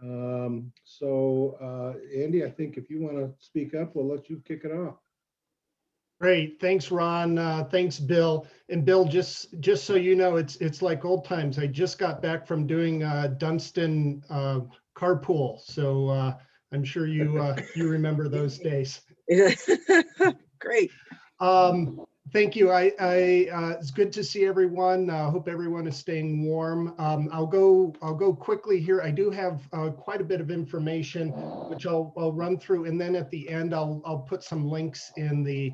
Andy, I think if you want to speak up, we'll let you kick it off. Great, thanks, Ron. Thanks, Bill. And Bill, just so you know, it's like old times. I just got back from doing Dunstan carpool, so I'm sure you remember those days. Great. Thank you. It's good to see everyone. Hope everyone is staying warm. I'll go quickly here. I do have quite a bit of information, which I'll run through, and then at the end I'll put some links in the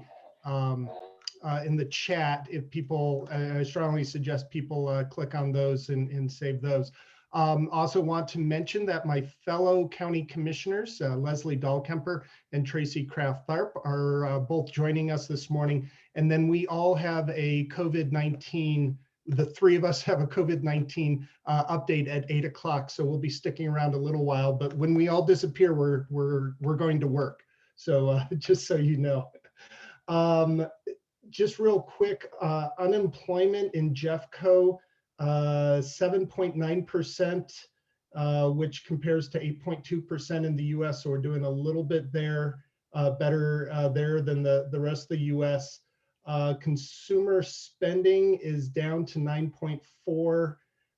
chat. If people, I strongly suggest people click on those and save those. Also want to mention that my fellow county commissioners, Leslie Dahlkemper and Tracy Kraft Tharp, are both joining us this morning. And then we all have a COVID-19, the three of us have a COVID-19 update at 8 o'clock. So we'll be sticking around a little while, but when we all disappear, we're going to work. So just so you know. Just real quick, unemployment in Jeffco, 7.9%, which compares to 8.2% in the US. So we're doing a little bit there, better there than the rest of the US. Consumer spending is down to 9.4,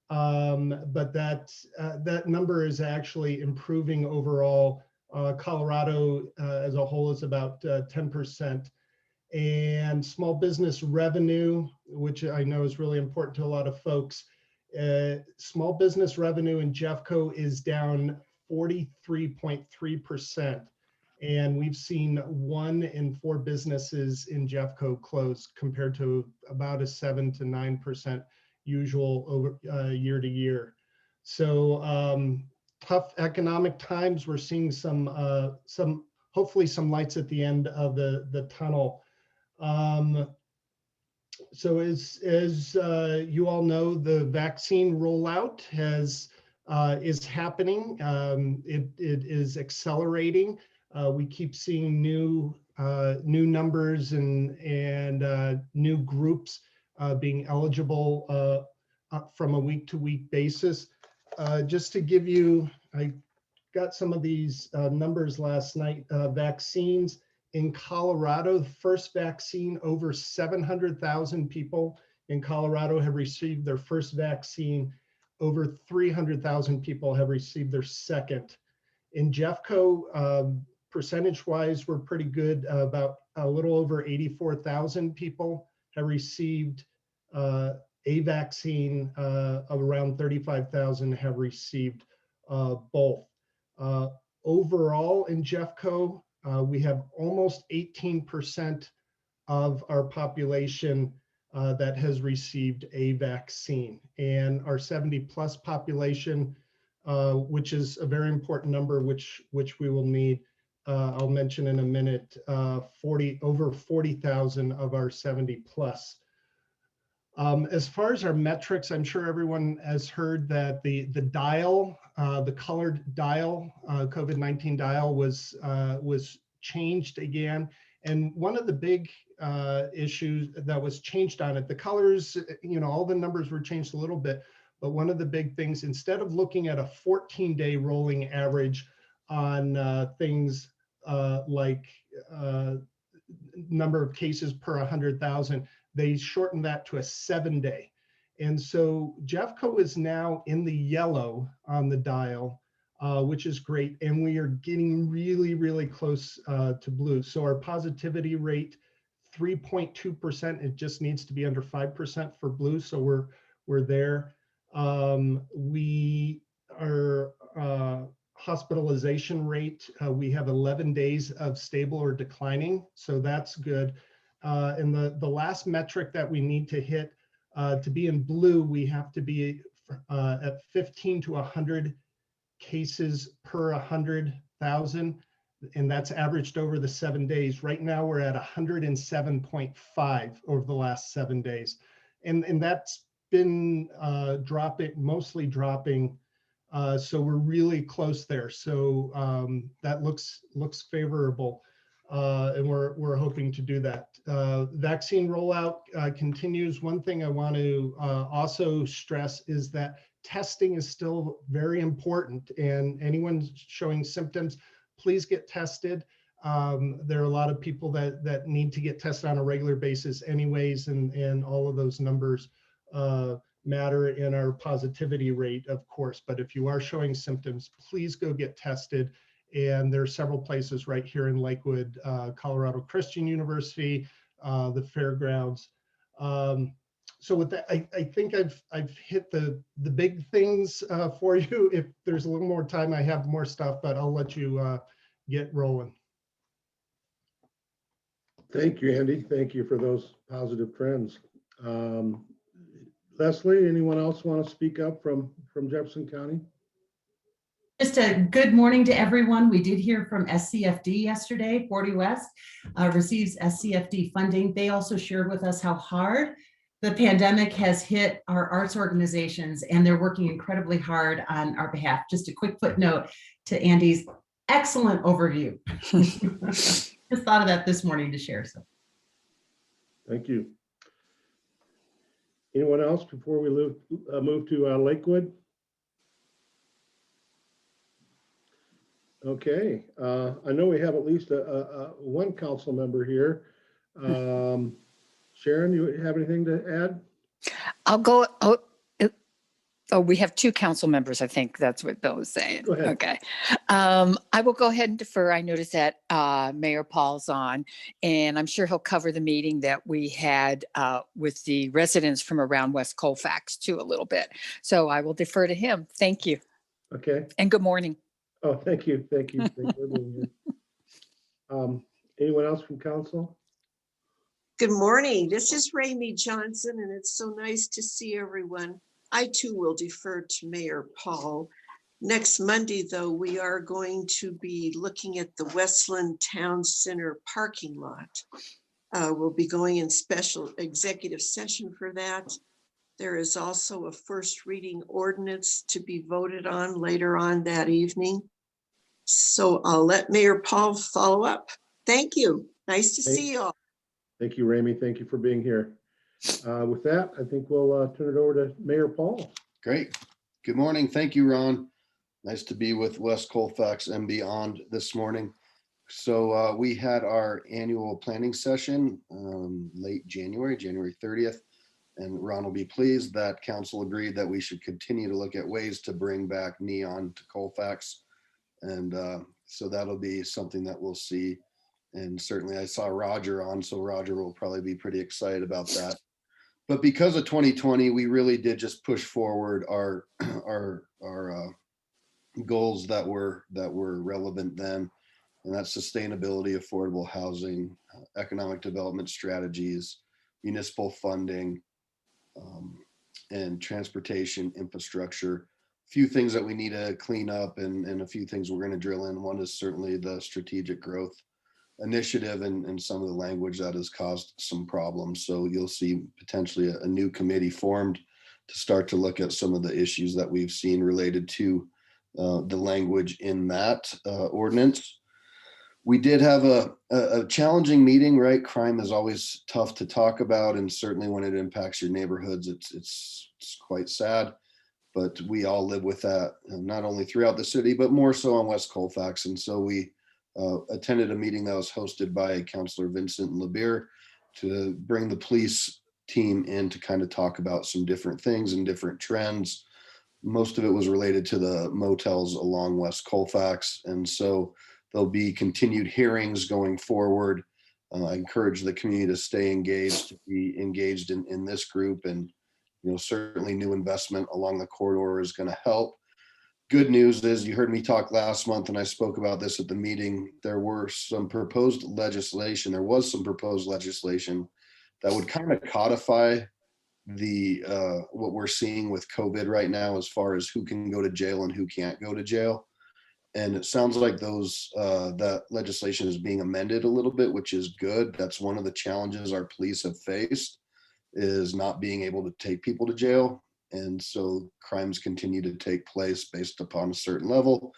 but that number is actually improving overall. Colorado as a whole is about 10%. And small business revenue, which I know is really important to a lot of folks. Small business revenue in Jeffco is down 43.3%. And we've seen 1 in 4 businesses in Jeffco close compared to about a 7 to 9% usual over year to year. So tough economic times. We're seeing some hopefully some lights at the end of the tunnel. So as you all know, the vaccine rollout is happening. It is accelerating. We keep seeing new numbers and new groups being eligible from a week-to-week basis. Just to give you, I got some of these numbers last night. Vaccines in Colorado, the first vaccine, over 700,000 people in Colorado have received their first vaccine. Over 300,000 people have received their second. In Jeffco, percentage-wise, we're pretty good. About a little over 84,000 people have received a vaccine. Around 35,000 have received both. Overall in Jeffco, we have almost 18% of our population that has received a vaccine, and our 70+ population, which is a very important number, which we will need. I'll mention in a minute. Over 40,000 of our 70+. As far as our metrics, I'm sure everyone has heard that the dial, the colored dial, COVID-19 dial was changed again. And one of the big issues that was changed on it, the colors, all the numbers were changed a little bit, but one of the big things, instead of looking at a 14-day rolling average on things like number of cases per 100,000, they shortened that to a 7-day. And so Jeffco is now in the yellow on the dial, which is great. And we are getting really, really close to blue. So our positivity rate, 3.2%, it just needs to be under 5% for blue. So we're there. We are hospitalization rate, we have 11 days of stable or declining. So that's good. And the last metric that we need to hit to be in blue, we have to be at 15 to 100 cases per 100,000, and that's averaged over the 7 days. Right now we're at 107.5 over the last 7 days, and that's been mostly dropping. So we're really close there. So that looks favorable. And we're hoping to do that. Vaccine rollout continues. One thing I want to also stress is that testing is still very important, and anyone showing symptoms, please get tested. There are a lot of people that need to get tested on a regular basis anyways, and all of those numbers matter in our positivity rate, of course. But if you are showing symptoms, please go get tested. And there are several places right here in Lakewood, Colorado Christian University, the fairgrounds. So with that, I think I've hit the big things for you. If there's a little more time, I have more stuff, but I'll let you get rolling. Thank you, Andy. Thank you for those positive trends. Leslie, anyone else want to speak up from Jefferson County? Just a good morning to everyone. We did hear from SCFD yesterday. 40 West receives SCFD funding. They also shared with us how hard the pandemic has hit our arts organizations, and they're working incredibly hard on our behalf. Just a quick footnote to Andy's excellent overview. Just thought of that this morning to share. So Thank you. Anyone else before we move to Lakewood? Okay, I know we have at least one council member here. Sharon, you have anything to add? I'll go. Oh, we have two council members. I think that's what Bill was saying. Go ahead. Okay. I will go ahead and defer. I noticed that Mayor Paul's on, and I'm sure he'll cover the meeting that we had with the residents from around West Colfax too a little bit. So I will defer to him. Thank you. Okay. And good morning. Oh, thank you. Thank you. Thank you for being here. Anyone else from council? Good morning. This is Ramey Johnson, and it's so nice to see everyone. I too will defer to Mayor Paul. Next Monday, though, we are going to be looking at the Westland Town Center parking lot. We'll be going in special executive session for that. There is also a first reading ordinance to be voted on later on that evening. So I'll let Mayor Paul follow up. Thank you. Nice to see you all. Thank you, Ramey. Thank you for being here. With that, I think we'll turn it over to Mayor Paul. Great. Good morning. Thank you, Ron. Nice to be with West Colfax and beyond this morning. So we had our annual planning session late January 30th. And Ron will be pleased that council agreed that we should continue to look at ways to bring back neon to Colfax. And so that'll be something that we'll see. And certainly I saw Roger on, so Roger will probably be pretty excited about that. But because of 2020, we really did just push forward our goals that were relevant then. And that's sustainability, affordable housing, economic development strategies, municipal funding, and transportation infrastructure. A few things that we need to clean up and a few things we're going to drill in. One is certainly the strategic growth initiative and some of the language that has caused some problems. So you'll see potentially a new committee formed to start to look at some of the issues that we've seen related to the language in that ordinance. We did have a challenging meeting, right? Crime is always tough to talk about, and certainly when it impacts your neighborhoods, it's quite sad. But we all live with that, not only throughout the city, but more so on West Colfax. And so we attended a meeting that was hosted by Councilor Vincent LeBeer to bring the police team in to kind of talk about some different things and different trends. Most of it was related to the motels along West Colfax. And so there'll be continued hearings going forward. I encourage the community to stay engaged, to be engaged in this group. And, you know, certainly new investment along the corridor is going to help. Good news is you heard me talk last month, and I spoke about this at the meeting. There was some proposed legislation that would kind of codify the what we're seeing with COVID right now as far as who can go to jail and who can't go to jail. And it sounds like that legislation is being amended a little bit, which is good. That's one of the challenges our police have faced, is not being able to take people to jail. And so crimes continue to take place based upon a certain level.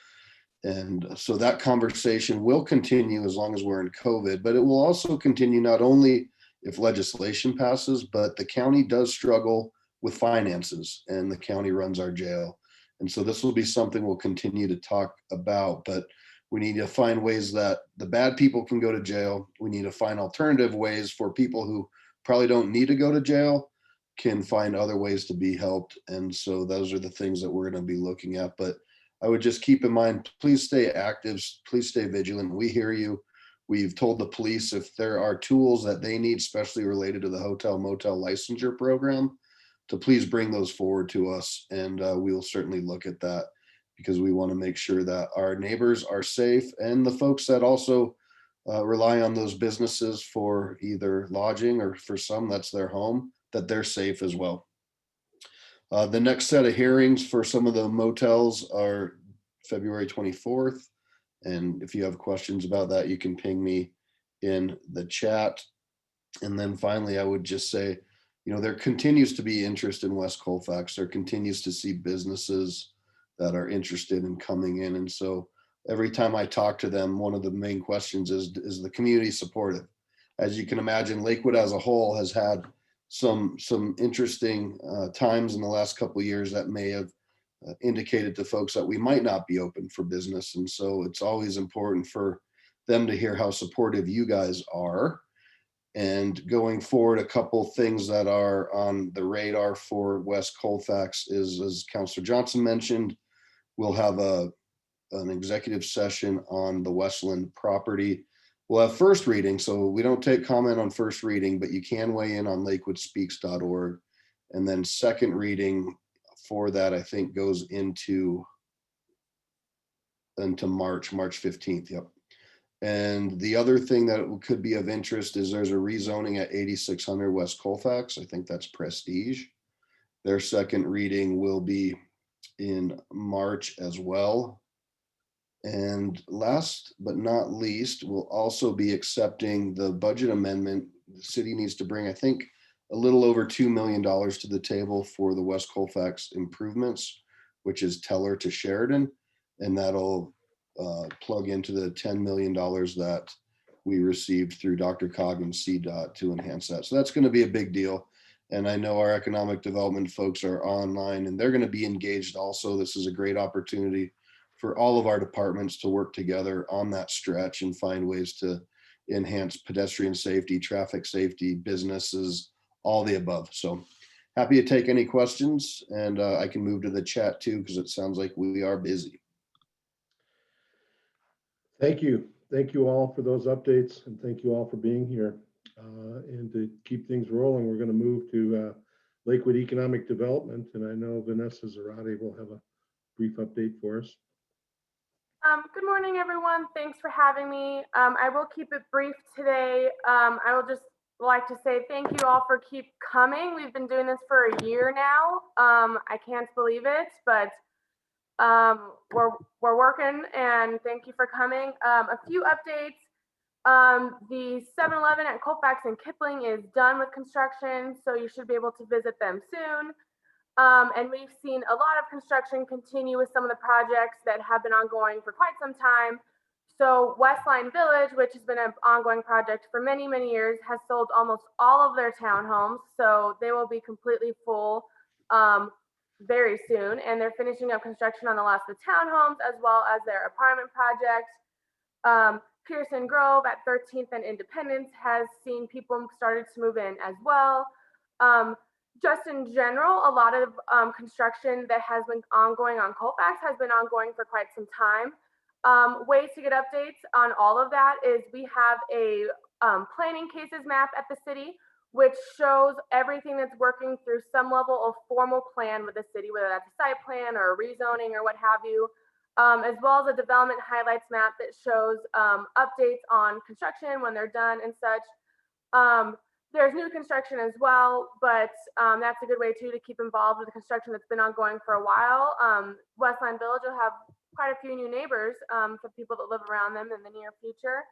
And so that conversation will continue as long as we're in COVID, but it will also continue not only if legislation passes, but the county does struggle with finances, and the county runs our jail. And so this will be something we'll continue to talk about, but we need to find ways that the bad people can go to jail. We need to find alternative ways for people who probably don't need to go to jail can find other ways to be helped. And so those are the things that we're going to be looking at. But I would just keep in mind, please stay active, please stay vigilant. We hear you. We've told the police if there are tools that they need, especially related to the hotel motel licensure program, to please bring those forward to us. And we will certainly look at that, because we want to make sure that our neighbors are safe, and the folks that also rely on those businesses for either lodging, or for some that's their home, that they're safe as well. The next set of hearings for some of the motels are February 24th. And if you have questions about that, you can ping me in the chat. And then finally, I would just say, there continues to be interest in West Colfax. There continues to see businesses that are interested in coming in. And so every time I talk to them, one of the main questions is the community supportive? As you can imagine, Lakewood as a whole has had some interesting times in the last couple of years that may have indicated to folks that we might not be open for business. And so it's always important for them to hear how supportive you guys are. And going forward, a couple things that are on the radar for West Colfax is, as Councilor Johnson mentioned, we'll have an executive session on the Westland property. We'll have first reading, so we don't take comment on first reading, but you can weigh in on lakewoodspeaks.org. And then second reading for that, I think, goes into March 15th. Yep. And the other thing that could be of interest is there's a rezoning at 8600 West Colfax. I think that's Prestige. Their second reading will be in March as well. And last but not least, we'll also be accepting the budget amendment. The city needs to bring, I think, a little over $2 million to the table for the West Colfax improvements, which is Teller to Sheridan. And that'll plug into the $10 million that we received through DRCOG and CDOT to enhance that. So that's going to be a big deal. And I know our economic development folks are online and they're going to be engaged also. This is a great opportunity for all of our departments to work together on that stretch and find ways to enhance pedestrian safety, traffic safety, businesses, all the above. So happy to take any questions, and I can move to the chat too, because it sounds like we are busy. Thank you. Thank you all for those updates, and thank you all for being here. And to keep things rolling, we're going to move to Lakewood Economic Development, and I know Vanessa Zarate will have a brief update for us. Good morning, everyone. Thanks for having me. I will keep it brief today. I will just like to say thank you all for keep coming. We've been doing this for a year now. I can't believe it, but we're working, and thank you for coming. A few updates. The 7-Eleven at Colfax and Kipling is done with construction, so you should be able to visit them soon. And we've seen a lot of construction continue with some of the projects that have been ongoing for quite some time. So Westline Village, which has been an ongoing project for many, many years, has sold almost all of their townhomes. So they will be completely full very soon. And they're finishing up construction on the last of the townhomes as well as their apartment projects. Pearson Grove at 13th and Independence has seen people started to move in as well. Just in general, a lot of construction that has been ongoing on Colfax has been ongoing for quite some time. Ways to get updates on all of that is we have a planning cases map at the city, which shows everything that's working through some level of formal plan with the city, whether that's a site plan or a rezoning or what have you, as well as a development highlights map that shows updates on construction when they're done and such. There's new construction as well, but that's a good way too to keep involved with the construction that's been ongoing for a while. Westline Village will have quite a few new neighbors for people that live around them in the near future.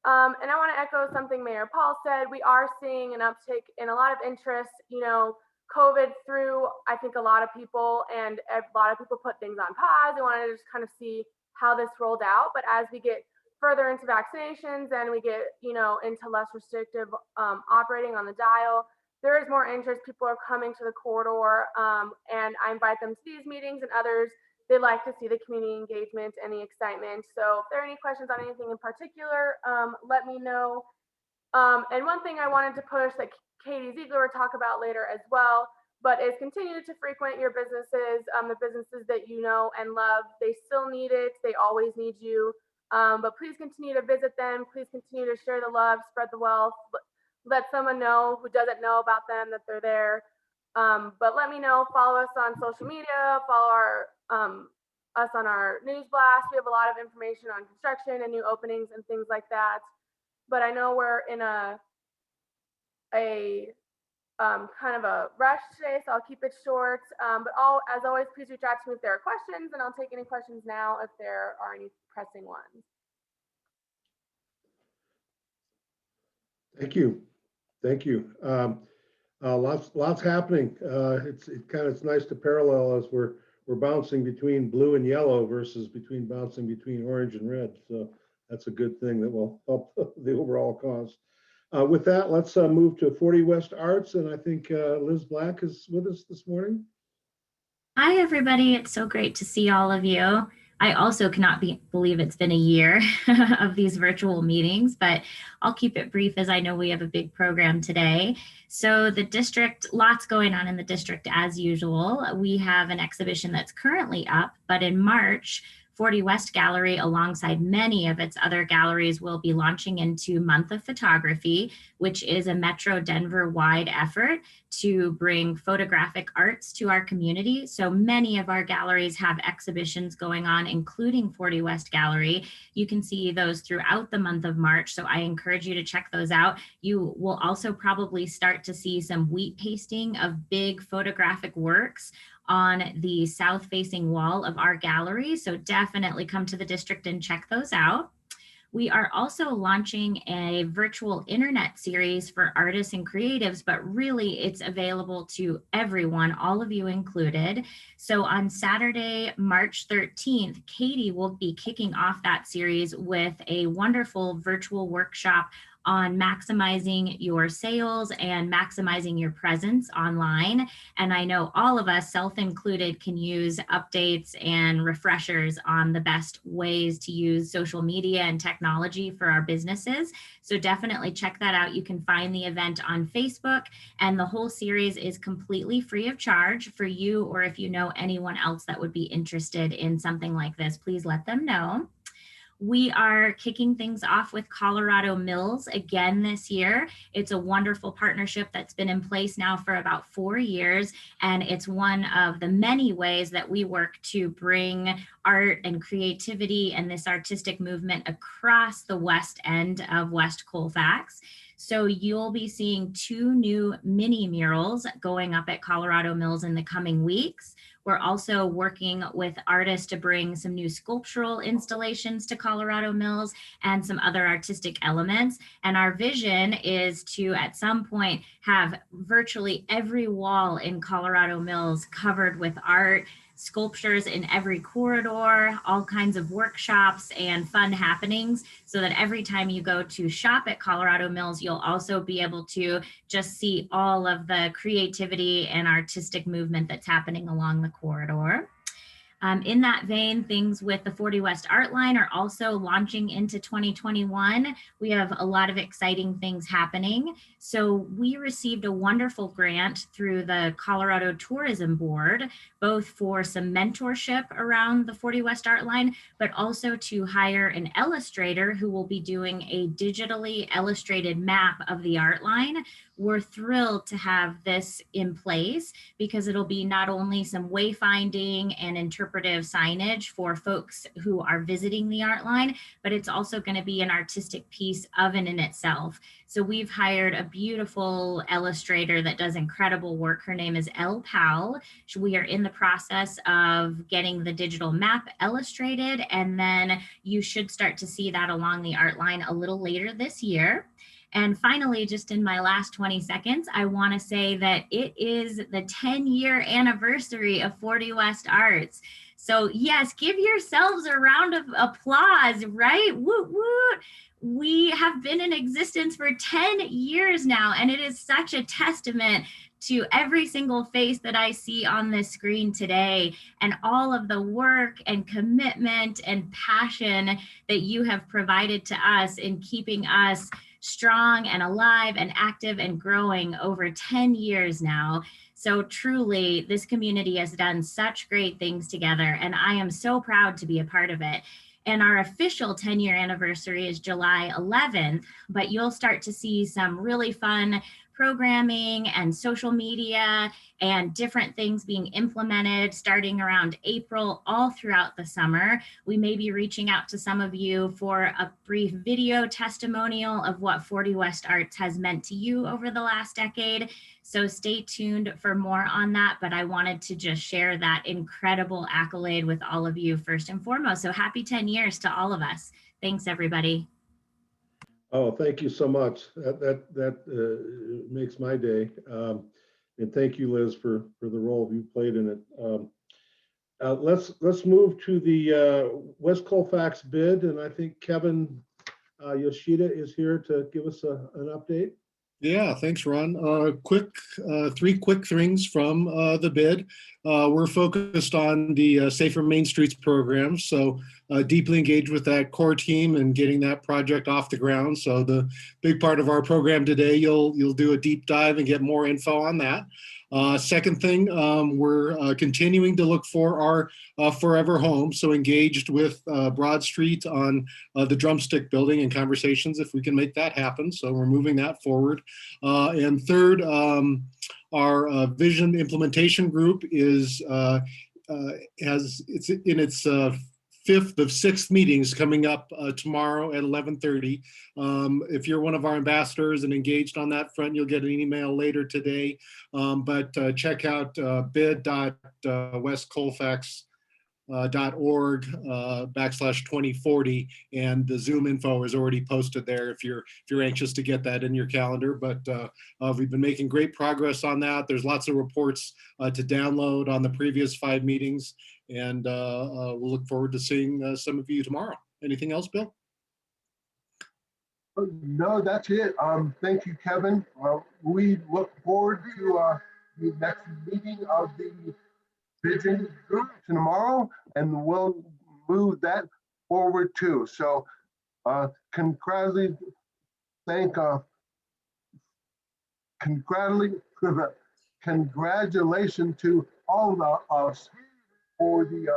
And I want to echo something Mayor Paul said. We are seeing an uptick in a lot of interest. You know, COVID threw, I think, a lot of people, and a lot of people put things on pause. They wanted to just kind of see how this rolled out. But as we get further into vaccinations and we get, you know, into less restrictive operating on the dial, there is more interest. People are coming to the corridor, and I invite them to these meetings and others. They like to see the community engagement and the excitement. So if there are any questions on anything in particular, let me know. And one thing I wanted to push that Katy Zeigler will talk about later as well, but is continue to frequent your businesses, the businesses that you know and love. They still need it. They always need you. But please continue to visit them. Please continue to share the love, spread the wealth. Let someone know who doesn't know about them that they're there. But let me know. Follow us on social media. Follow us on our news blast. We have a lot of information on construction and new openings and things like that. But I know we're in a kind of a rush today, so I'll keep it short. But as always, please reach out to me if there are questions, and I'll take any questions now if there are any pressing ones. Thank you. Thank you. Lots happening. It's nice to parallel as we're bouncing between blue and yellow versus bouncing between orange and red. So that's a good thing that will help the overall cause. With that, let's move to 40 West Arts, and I think Liz Black is with us this morning. Hi, everybody. It's so great to see all of you. I also cannot believe it's been a year of these virtual meetings, but I'll keep it brief as I know we have a big program today. So the district, lots going on in the district as usual. We have an exhibition that's currently up, but in March, 40 West Gallery, alongside many of its other galleries, will be launching into Month of Photography, which is a Metro Denver-wide effort to bring photographic arts to our community. So many of our galleries have exhibitions going on, including 40 West Gallery. You can see those throughout the month of March, so I encourage you to check those out. You will also probably start to see some wheat pasting of big photographic works on the south-facing wall of our gallery. So definitely come to the district and check those out. We are also launching a virtual internet series for artists and creatives, but really it's available to everyone, all of you included. So on Saturday, March 13th, Katy will be kicking off that series with a wonderful virtual workshop on maximizing your sales and maximizing your presence online. And I know all of us, self included, can use updates and refreshers on the best ways to use social media and technology for our businesses. So definitely check that out. You can find the event on Facebook, and the whole series is completely free of charge for you, or if you know anyone else that would be interested in something like this, please let them know. We are kicking things off with Colorado Mills again this year. It's a wonderful partnership that's been in place now for about 4 years, and it's one of the many ways that we work to bring art and creativity and this artistic movement across the west end of West Colfax. So you'll be seeing 2 new mini murals going up at Colorado Mills in the coming weeks. We're also working with artists to bring some new sculptural installations to Colorado Mills and some other artistic elements. And our vision is to, at some point, have virtually every wall in Colorado Mills covered with art, sculptures in every corridor, all kinds of workshops and fun happenings, so that every time you go to shop at Colorado Mills, you'll also be able to just see all of the creativity and artistic movement that's happening along the corridor. In that vein, things with the 40 West Art Line are also launching into 2021. We have a lot of exciting things happening. So we received a wonderful grant through the Colorado Tourism Board, both for some mentorship around the 40 West Art Line, but also to hire an illustrator who will be doing a digitally illustrated map of the art line. We're thrilled to have this in place because it'll be not only some wayfinding and interpretive signage for folks who are visiting the art line, but it's also going to be an artistic piece of and in itself. So we've hired a beautiful illustrator that does incredible work. Her name is Elle Powell. We are in the process of getting the digital map illustrated, and then you should start to see that along the art line a little later this year. And finally, just in my last 20 seconds, I want to say that it is the 10-year anniversary of 40 West Arts. So yes, give yourselves a round of applause, right? Woot, woot. we have been in existence for 10 years now, and it is such a testament to every single face that I see on this screen today and all of the work and commitment and passion that you have provided to us in keeping us strong and alive and active and growing over 10 years now. So truly, this community has done such great things together, and I am so proud to be a part of it. And our official 10-year anniversary is July 11th, but you'll start to see some really fun programming and social media and different things being implemented starting around April all throughout the summer. We may be reaching out to some of you for a brief video testimonial of what 40 West Arts has meant to you over the last decade. So stay tuned for more on that, but I wanted to just share that incredible accolade with all of you first and foremost. So happy 10 years to all of us. Thanks, everybody. Oh, thank you so much. That makes my day. And thank you, Liz, for the role you played in it. Let's move to the West Colfax bid, and I think Kevin Yoshida is here to give us an update. Yeah, thanks, Ron. Three quick things from the bid. We're focused on the Safer Main Streets program, so deeply engaged with that core team and getting that project off the ground. So the big part of our program today, you'll do a deep dive and get more info on that. Second thing, we're continuing to look for our forever home. So engaged with Broad Street on the Drumstick building and conversations if we can make that happen. So we're moving that forward. And third, our vision implementation group it's in its fifth of 6 meetings coming up tomorrow at 11:30. If you're one of our ambassadors and engaged on that front, you'll get an email later today. But check out bid.westcolfax.org/2040, and the Zoom info is already posted there if you're anxious to get that in your calendar. But we've been making great progress on that. There's lots of reports to download on the previous 5 meetings, and we'll look forward to seeing some of you tomorrow. Anything else, Bill? No, that's it. Thank you, Kevin. We look forward to the next meeting of the vision group tomorrow, and we'll move that forward too. So congratulations to all of us for the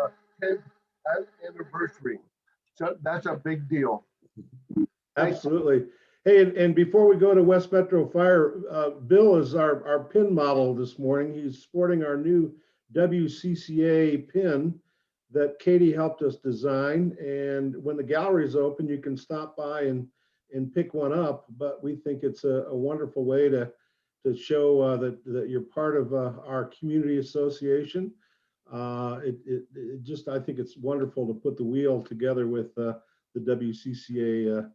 10th anniversary. So that's a big deal. Absolutely. Hey, and before we go to West Metro Fire, Bill is our pin model this morning. He's sporting our new WCCA pin that Katy helped us design. And when the gallery is open, you can stop by and pick one up. But we think it's a wonderful way to show that you're part of our community association. It just, I think it's wonderful to put the wheel together with the WCCA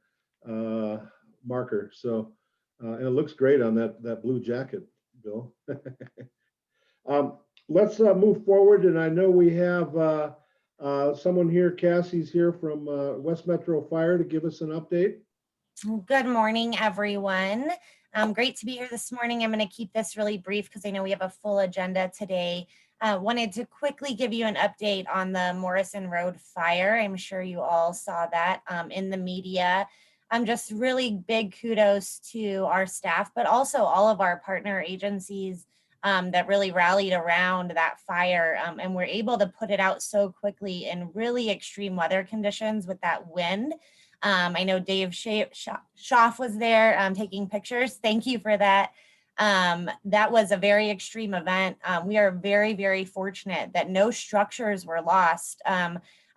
marker. So, and it looks great on that blue jacket, Bill. Let's move forward, and I know we have someone here. Cassie's here from West Metro Fire to give us an update. Good morning, everyone. Great to be here this morning. I'm going to keep this really brief because I know we have a full agenda today. Wanted to quickly give you an update on the Morrison Road fire. I'm sure you all saw that in the media. Just really big kudos to our staff, but also all of our partner agencies that really rallied around that fire, and were able to put it out so quickly in really extreme weather conditions with that wind. I know Dave Schaff was there taking pictures. Thank you for that. That was a very extreme event. We are very, very fortunate that no structures were lost.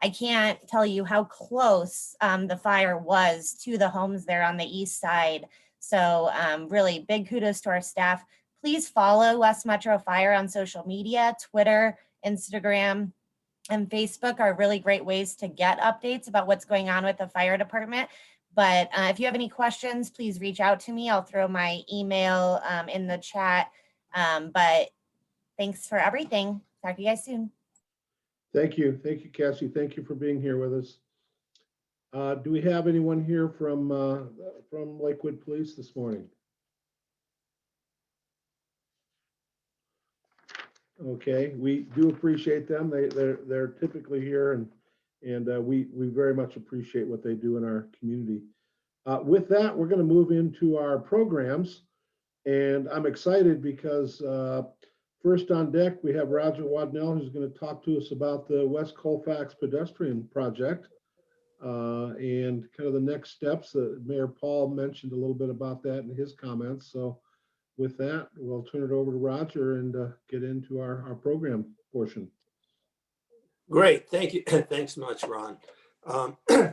I can't tell you how close the fire was to the homes there on the east side. So really big kudos to our staff. Please follow West Metro Fire on social media. Twitter, Instagram, and Facebook are really great ways to get updates about what's going on with the fire department. But if you have any questions, please reach out to me. I'll throw my email in the chat. But thanks for everything. Talk to you guys soon. Thank you. Thank you, Cassie. Thank you for being here with us. Do we have anyone here from Lakewood Police this morning? Okay, we do appreciate them. They're typically here, and we very much appreciate what they do in our community. With that, we're going to move into our programs, and I'm excited because first on deck we have Roger Wadnell, who's going to talk to us about the West Colfax pedestrian project and kind of the next steps. Mayor Paul mentioned a little bit about that in his comments. So with that, we'll turn it over to Roger and get into our program portion. Great, thank you. Thanks much, Ron.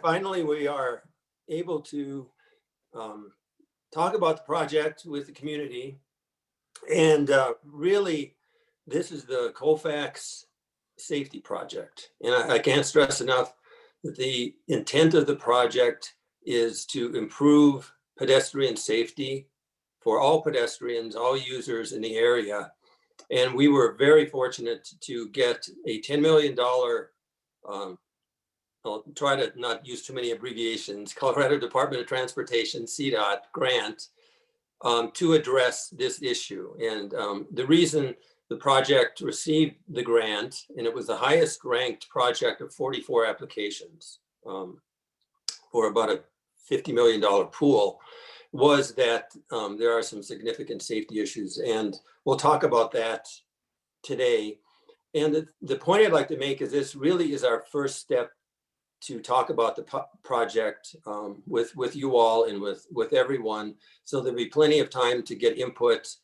Finally, we are able to talk about the project with the community. And really, this is the Colfax Safety Project. And I can't stress enough that the intent of the project is to improve pedestrian safety for all pedestrians, all users in the area. And we were very fortunate to get a $10 million, I'll try to not use too many abbreviations, Colorado Department of Transportation, CDOT grant to address this issue. And the reason the project received the grant, and it was the highest ranked project of 44 applications for about a $50 million pool, was that there are some significant safety issues. And we'll talk about that today. And the point I'd like to make is this really is our first step to talk about the project with you all and with everyone. So there'll be plenty of time to get input.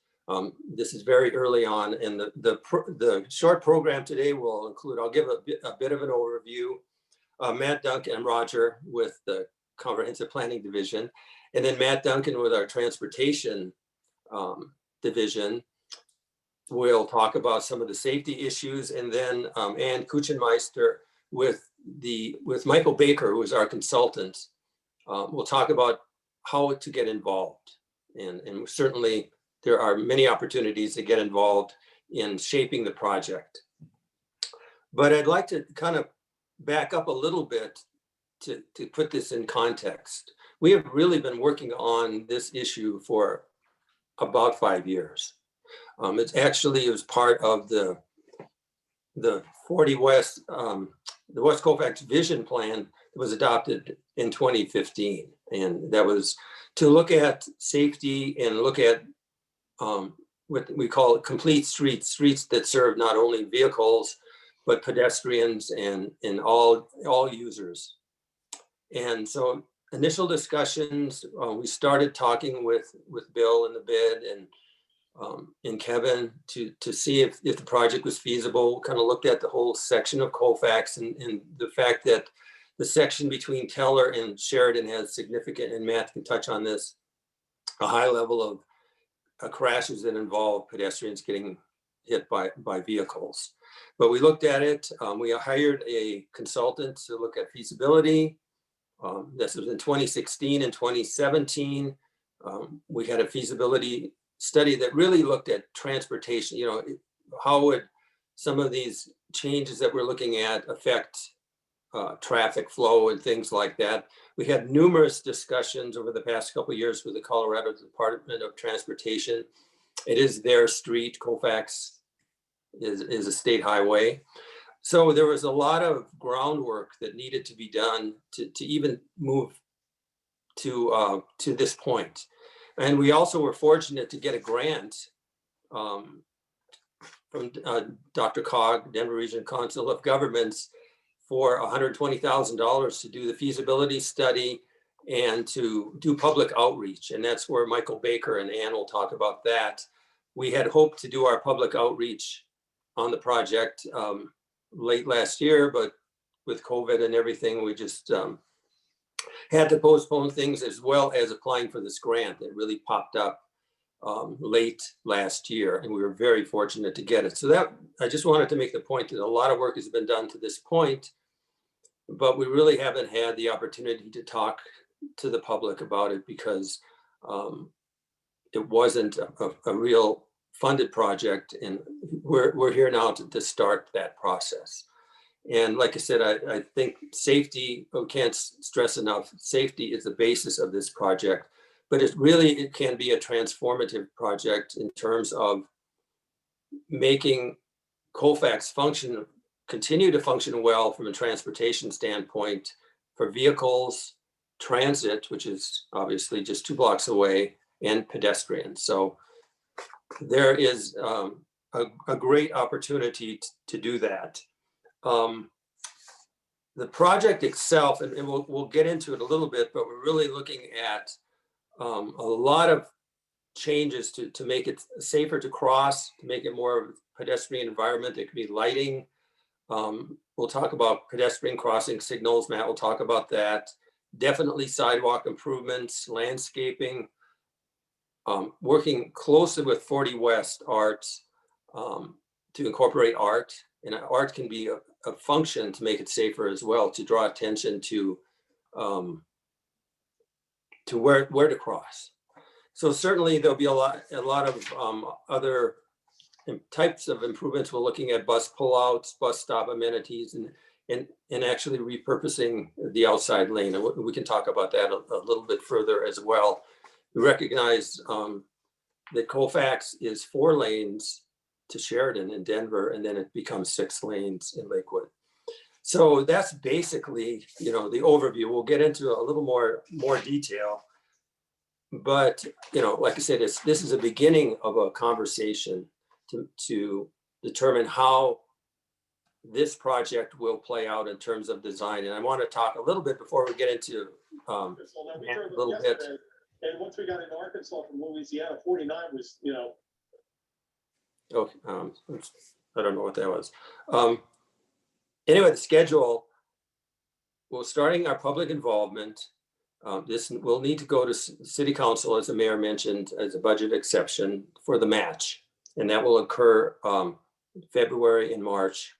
This is very early on, and the short program today will include, I'll give a bit of an overview. Matt Duncan and Roger with the Comprehensive Planning Division, and then Matt Duncan with our Transportation Division will talk about some of the safety issues, and then Ann Kuchenmeister with Michael Baker, who is our consultant, will talk about how to get involved. And certainly there are many opportunities to get involved in shaping the project. But I'd like to kind of back up a little bit to put this in context. We have really been working on this issue for about 5 years. It was part of the 40 West, the West Colfax Vision Plan that was adopted in 2015. And that was to look at safety and look at what we call complete streets that serve not only vehicles, but pedestrians and all users. And so initial discussions, we started talking with Bill and the bid and Kevin to see if the project was feasible. Kind of looked at the whole section of Colfax and the fact that the section between Teller and Sheridan has significant, and Matt can touch on this, a high level of crashes that involve pedestrians getting hit by vehicles. But we looked at it. We hired a consultant to look at feasibility. This was in 2016 and 2017. We had a feasibility study that really looked at transportation. How would some of these changes that we're looking at affect traffic flow and things like that. We had numerous discussions over the past couple of years with the Colorado Department of Transportation. It is their street. Colfax is a state highway. So there was a lot of groundwork that needed to be done to even move to this point. And we also were fortunate to get a grant from Dr. Cog, Denver Region Council of Governments, for $120,000 to do the feasibility study and to do public outreach. And that's where Michael Baker and Ann will talk about that. We had hoped to do our public outreach on the project late last year, but with COVID and everything, we just had to postpone things, as well as applying for this grant that really popped up late last year, and we were very fortunate to get it. So that, I just wanted to make the point that a lot of work has been done to this point, but we really haven't had the opportunity to talk to the public about it because it wasn't a real funded project, and we're here now to start that process. And like I said, I think safety, we can't stress enough, safety is the basis of this project, but it can be a transformative project in terms of making Colfax continue to function well from a transportation standpoint for vehicles, transit, which is obviously just 2 blocks away, and pedestrians. So there is a great opportunity to do that. The project itself, and we'll get into it a little bit, but we're really looking at a lot of changes to make it safer to cross, to make it more of a pedestrian environment. There could be lighting. We'll talk about pedestrian crossing signals. Matt will talk about that. Definitely sidewalk improvements, landscaping, working closely with 40 West Arts to incorporate art. And art can be a function to make it safer as well, to draw attention to where to cross. So certainly there'll be a lot of other types of improvements. We're looking at bus pullouts, bus stop amenities, and actually repurposing the outside lane. And we can talk about that a little bit further as well. We recognize that Colfax is 4 lanes to Sheridan in Denver, and then it becomes 6 lanes in Lakewood. So that's basically, the overview. We'll get into a little more detail. But, like I said, this is a beginning of a conversation to determine how this project will play out in terms of design. And I want to talk a little bit before we get into a little bit. And once we got into Arkansas from Louisiana, 49 was, Okay, I don't know what that was. Anyway, the schedule, we're starting our public involvement. This will need to go to City Council, as the mayor mentioned, as a budget exception for the match. And that will occur February and March.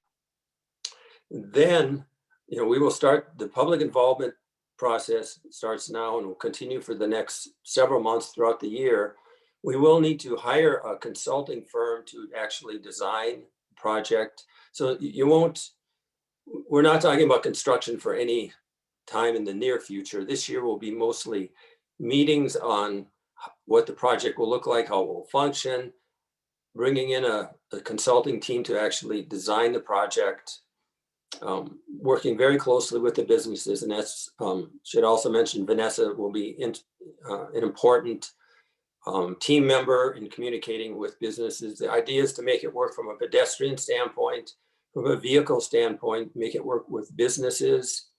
Then, we will start the public involvement process starts now and will continue for the next several months throughout the year. We will need to hire a consulting firm to actually design the project. So we're not talking about construction for any time in the near future. This year will be mostly meetings on what the project will look like, how it will function, bringing in a consulting team to actually design the project, working very closely with the businesses. And that's, should also mention, Vanessa will be an important team member in communicating with businesses. The idea is to make it work from a pedestrian standpoint, from a vehicle standpoint, make it work with businesses,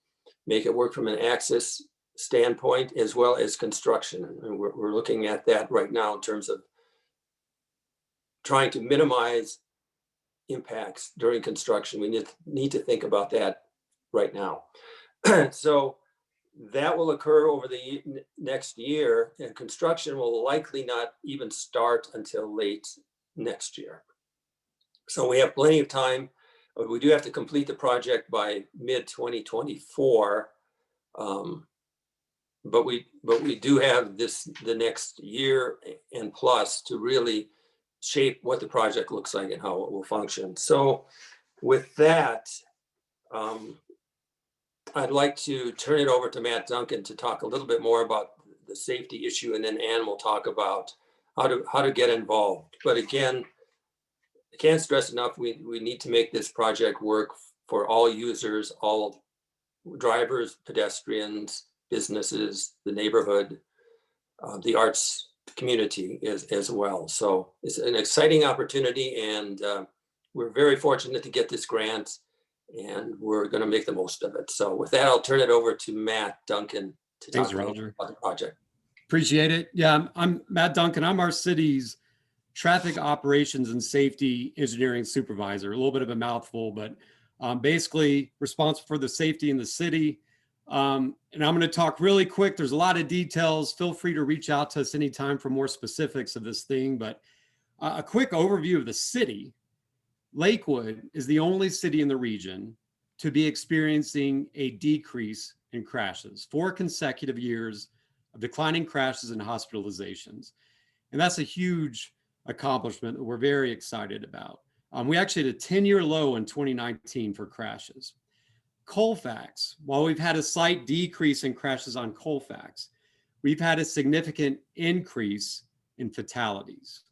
make it work from an access standpoint, as well as construction. And we're looking at that right now in terms of trying to minimize impacts during construction. We need to think about that right now. So that will occur over the next year, and construction will likely not even start until late next year. So we have plenty of time. We do have to complete the project by mid-2024, but we do have the next year and plus to really shape what the project looks like and how it will function. So with that, I'd like to turn it over to Matt Duncan to talk a little bit more about the safety issue, and then Ann will talk about how to get involved. But again, I can't stress enough, we need to make this project work for all users, all drivers, pedestrians, businesses, the neighborhood, the arts community as well. So it's an exciting opportunity, and we're very fortunate to get this grant, and we're going to make the most of it. So with that, I'll turn it over to Matt Duncan to talk about the project. Appreciate it. Yeah, I'm Matt Duncan. I'm our city's traffic operations and safety engineering supervisor. A little bit of a mouthful, but basically responsible for the safety in the city. And I'm going to talk really quick. There's a lot of details. Feel free to reach out to us anytime for more specifics of this thing. But a quick overview of the city. Lakewood is the only city in the region to be experiencing a decrease in crashes, 4 consecutive years of declining crashes and hospitalizations. And that's a huge accomplishment that we're very excited about. We actually had a 10-year low in 2019 for crashes. Colfax, while we've had a slight decrease in crashes on Colfax, we've had a significant increase in fatalities.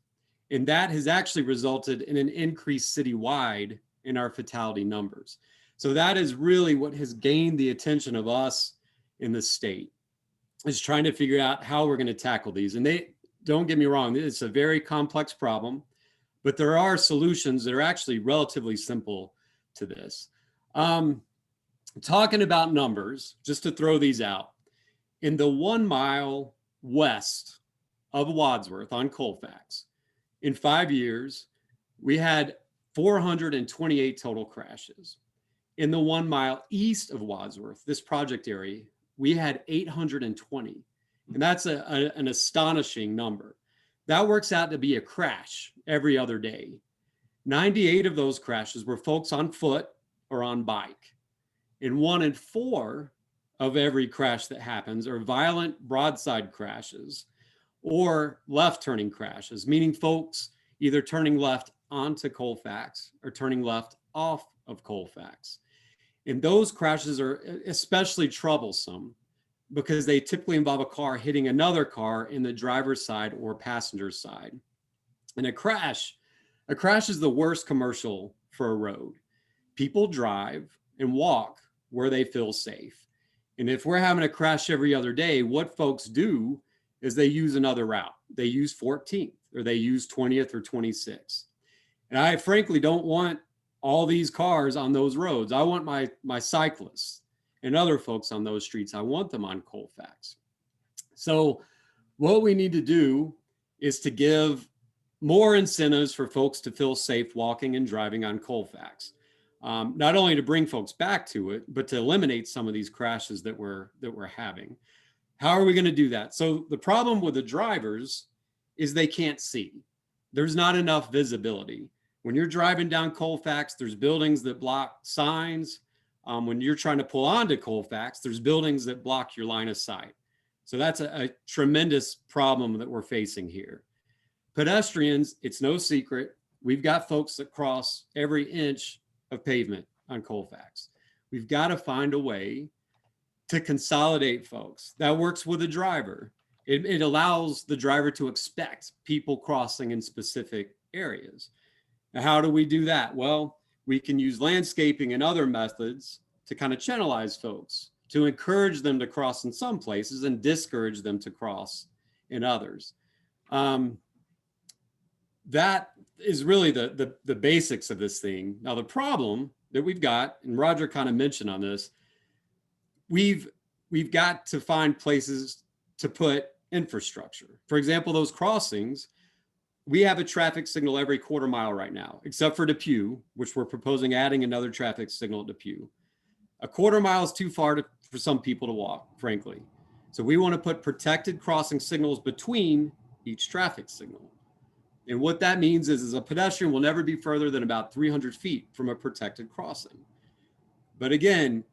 And that has actually resulted in an increase citywide in our fatality numbers. So that is really what has gained the attention of us in the state, is trying to figure out how we're going to tackle these. And they, don't get me wrong, it's a very complex problem, but there are solutions that are actually relatively simple to this. Talking about numbers, just to throw these out, in the 1 mile west of Wadsworth on Colfax, in 5 years, we had 428 total crashes. In the 1 mile east of Wadsworth, this project area, we had 820. And that's an astonishing number. That works out to be a crash every other day. 98 of those crashes were folks on foot or on bike. And 1 in 4 of every crash that happens are violent broadside crashes or left turning crashes, meaning folks either turning left onto Colfax or turning left off of Colfax. And those crashes are especially troublesome because they typically involve a car hitting another car in the driver's side or passenger side. And a crash is the worst commercial for a road. People drive and walk where they feel safe. And if we're having a crash every other day, what folks do is they use another route. They use 14th or they use 20th or 26th. And I frankly don't want all these cars on those roads. I want my cyclists and other folks on those streets. I want them on Colfax. So what we need to do is to give more incentives for folks to feel safe walking and driving on Colfax. Not only to bring folks back to it, but to eliminate some of these crashes that we're having. How are we going to do that? So the problem with the drivers is they can't see. There's not enough visibility. When you're driving down Colfax, there's buildings that block signs. When you're trying to pull onto Colfax, there's buildings that block your line of sight. So that's a tremendous problem that we're facing here. Pedestrians, it's no secret, we've got folks that cross every inch of pavement on Colfax. We've got to find a way to consolidate folks. That works with a driver. It allows the driver to expect people crossing in specific areas. Now, how do we do that? Well, we can use landscaping and other methods to kind of channelize folks, to encourage them to cross in some places and discourage them to cross in others. That is really the basics of this thing. Now, the problem that we've got, and Roger kind of mentioned on this, we've got to find places to put infrastructure. For example, those crossings, we have a traffic signal every quarter mile right now, except for Depew, which we're proposing adding another traffic signal at Depew. A quarter mile is too far for some people to walk, frankly. So we want to put protected crossing signals between each traffic signal. And what that means is a pedestrian will never be further than about 300 feet from a protected crossing. But again,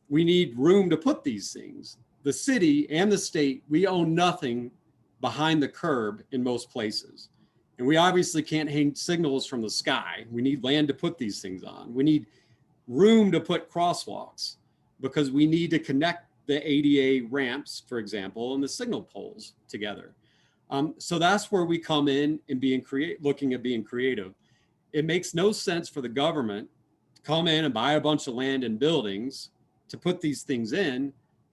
we need room to put these things. The city and the state, we own nothing behind the curb in most places. And we obviously can't hang signals from the sky. We need land to put these things on. We need room to put crosswalks because we need to connect the ADA ramps, for example, and the signal poles together. So that's where we come in and looking at being creative. It makes no sense for the government to come in and buy a bunch of land and buildings to put these things in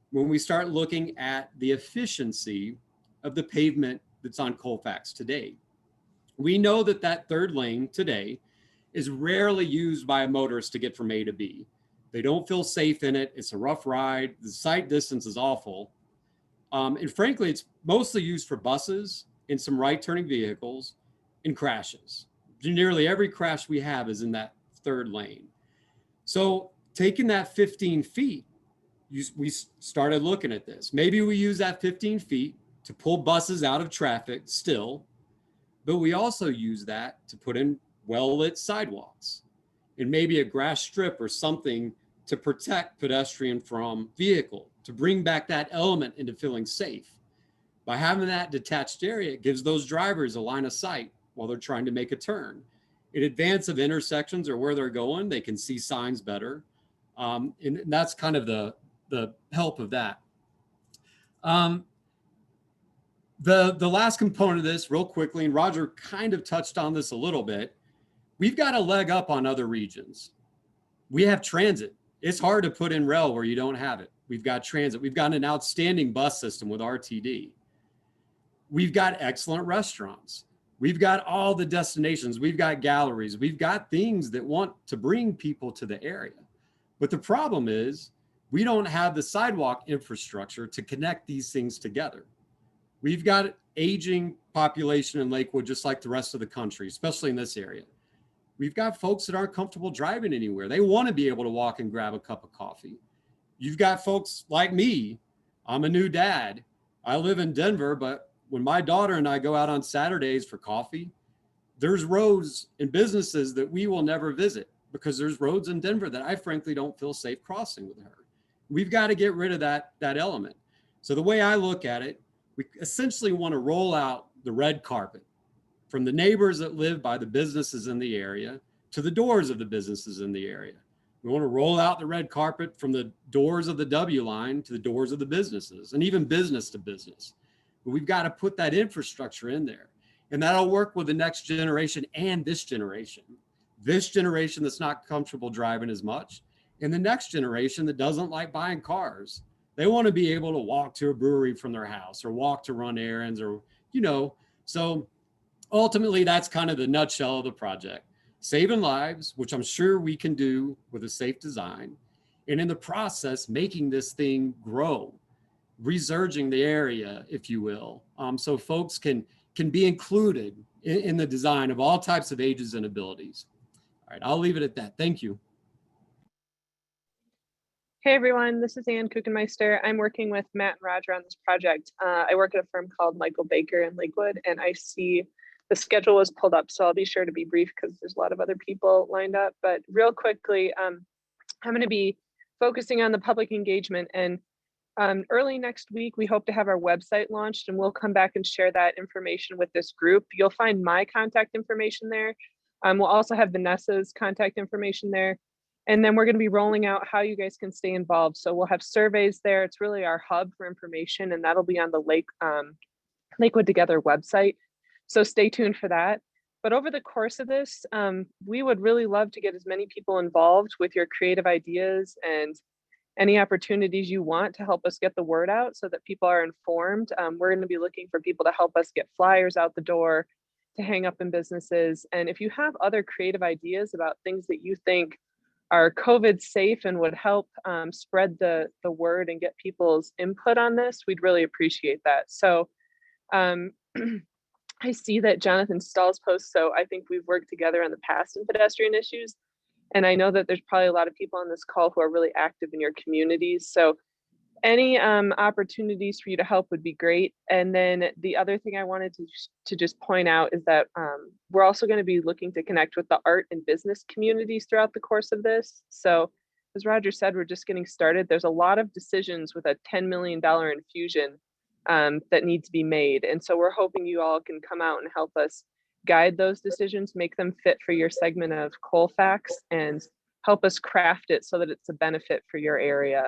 when we start looking at the efficiency of the pavement that's on Colfax today. We know that that third lane today is rarely used by a motorist to get from A to B. They don't feel safe in it. It's a rough ride. The sight distance is awful. And frankly, it's mostly used for buses and some right turning vehicles and crashes. Nearly every crash we have is in that third lane. So taking that 15 feet, we started looking at this. Maybe we use that 15 feet to pull buses out of traffic still, but we also use that to put in well-lit sidewalks and maybe a grass strip or something to protect pedestrian from vehicle, to bring back that element into feeling safe. By having that detached area, it gives those drivers a line of sight while they're trying to make a turn. In advance of intersections or where they're going, they can see signs better. And that's kind of the help of that. The last component of this real quickly, and Roger kind of touched on this a little bit, we've got a leg up on other regions. We have transit. It's hard to put in rail where you don't have it. We've got transit. We've got an outstanding bus system with RTD. We've got excellent restaurants. We've got all the destinations. We've got galleries. We've got things that want to bring people to the area. But the problem is we don't have the sidewalk infrastructure to connect these things together. We've got aging population in Lakewood, just like the rest of the country, especially in this area. We've got folks that aren't comfortable driving anywhere. They want to be able to walk and grab a cup of coffee. You've got folks like me. I'm a new dad. I live in Denver, but when my daughter and I go out on Saturdays for coffee, there's roads and businesses that we will never visit because there's roads in Denver that I frankly don't feel safe crossing with her. We've got to get rid of that element. So the way I look at it, we essentially want to roll out the red carpet from the neighbors that live by the businesses in the area to the doors of the businesses in the area. We want to roll out the red carpet from the doors of the W line to the doors of the businesses and even business to business. But we've got to put that infrastructure in there. And that'll work with the next generation and this generation. This generation that's not comfortable driving as much, and the next generation that doesn't like buying cars. They want to be able to walk to a brewery from their house or walk to run errands or, so ultimately that's kind of the nutshell of the project. Saving lives, which I'm sure we can do with a safe design. And in the process, making this thing grow, resurging the area, if you will. So folks can be included in the design of all types of ages and abilities. All right, I'll leave it at that. Thank you. Hey everyone, this is Ann Kuchenmeister. I'm working with Matt and Roger on this project. I work at a firm called Michael Baker in Lakewood, and I see the schedule is pulled up, so I'll be sure to be brief because there's a lot of other people lined up. But real quickly, I'm going to be focusing on the public engagement, and early next week, we hope to have our website launched, and we'll come back and share that information with this group. You'll find my contact information there. We'll also have Vanessa's contact information there. And then we're going to be rolling out how you guys can stay involved. So we'll have surveys there. It's really our hub for information, and that'll be on the Lakewood Together website. So stay tuned for that. But over the course of this, we would really love to get as many people involved with your creative ideas and any opportunities you want to help us get the word out so that people are informed. We're going to be looking for people to help us get flyers out the door, to hang up in businesses. And if you have other creative ideas about things that you think are COVID safe and would help spread the word and get people's input on this, we'd really appreciate that. So I see that Jonathan Stahl's post, so I think we've worked together in the past in pedestrian issues. And I know that there's probably a lot of people on this call who are really active in your communities. So any opportunities for you to help would be great. And then the other thing I wanted to just point out is that we're also going to be looking to connect with the art and business communities throughout the course of this. So as Roger said, we're just getting started. There's a lot of decisions with a $10 million infusion that need to be made. And so we're hoping you all can come out and help us guide those decisions, make them fit for your segment of Colfax, and help us craft it so that it's a benefit for your area.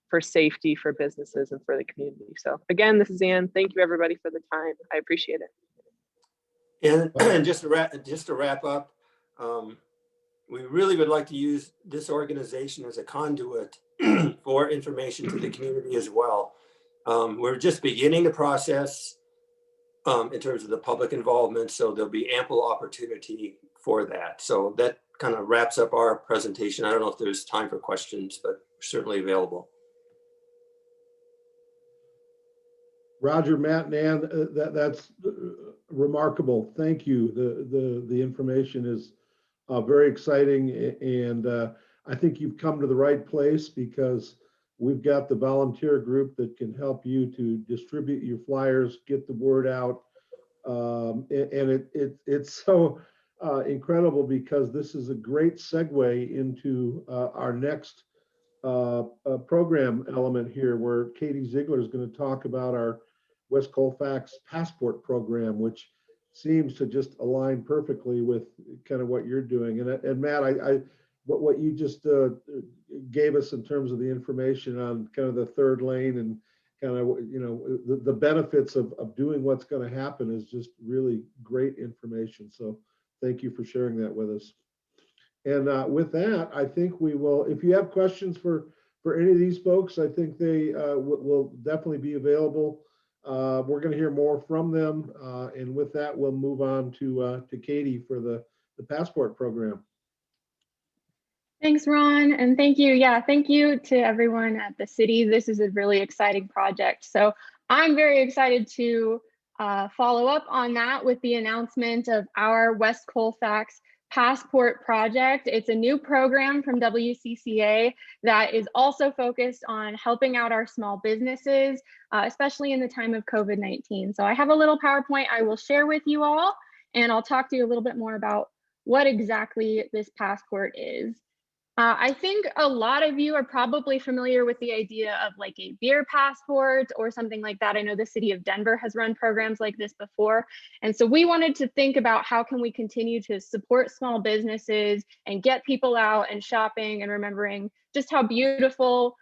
For safety, for businesses, and for the community. So again, this is Ann. Thank you everybody for the time. I appreciate it. And just to wrap up, we really would like to use this organization as a conduit for information to the community as well. We're just beginning the process in terms of the public involvement, so there'll be ample opportunity for that. So that kind of wraps up our presentation. I don't know if there's time for questions, but we're certainly available. Roger, Matt, and Ann, that's remarkable. Thank you. The information is very exciting, and I think you've come to the right place because we've got the volunteer group that can help you to distribute your flyers, get the word out, and it's so incredible because this is a great segue into our next program element here, where Katy Zeigler is going to talk about our West Colfax Passport Program, which seems to just align perfectly with kind of what you're doing. And Matt, what you just gave us in terms of the information on kind of the third lane and kind of, you know, the benefits of doing what's going to happen is just really great information. So thank you for sharing that with us. And with that, I think we will, if you have questions for any of these folks, I think they will definitely be available. We're going to hear more from them. And with that, we'll move on to Katy for the passport program. Thanks, Ron, and thank you. Yeah, thank you to everyone at the city. This is a really exciting project. So I'm very excited to follow up on that with the announcement of our West Colfax Passport Project. It's a new program from WCCA that is also focused on helping out our small businesses, especially in the time of COVID-19. So I have a little PowerPoint I will share with you all, and I'll talk to you a little bit more about what exactly this passport is. I think a lot of you are probably familiar with the idea of like a beer passport or something like that. I know the city of Denver has run programs like this before. And so we wanted to think about how can we continue to support small businesses and get people out and shopping and remembering just how beautiful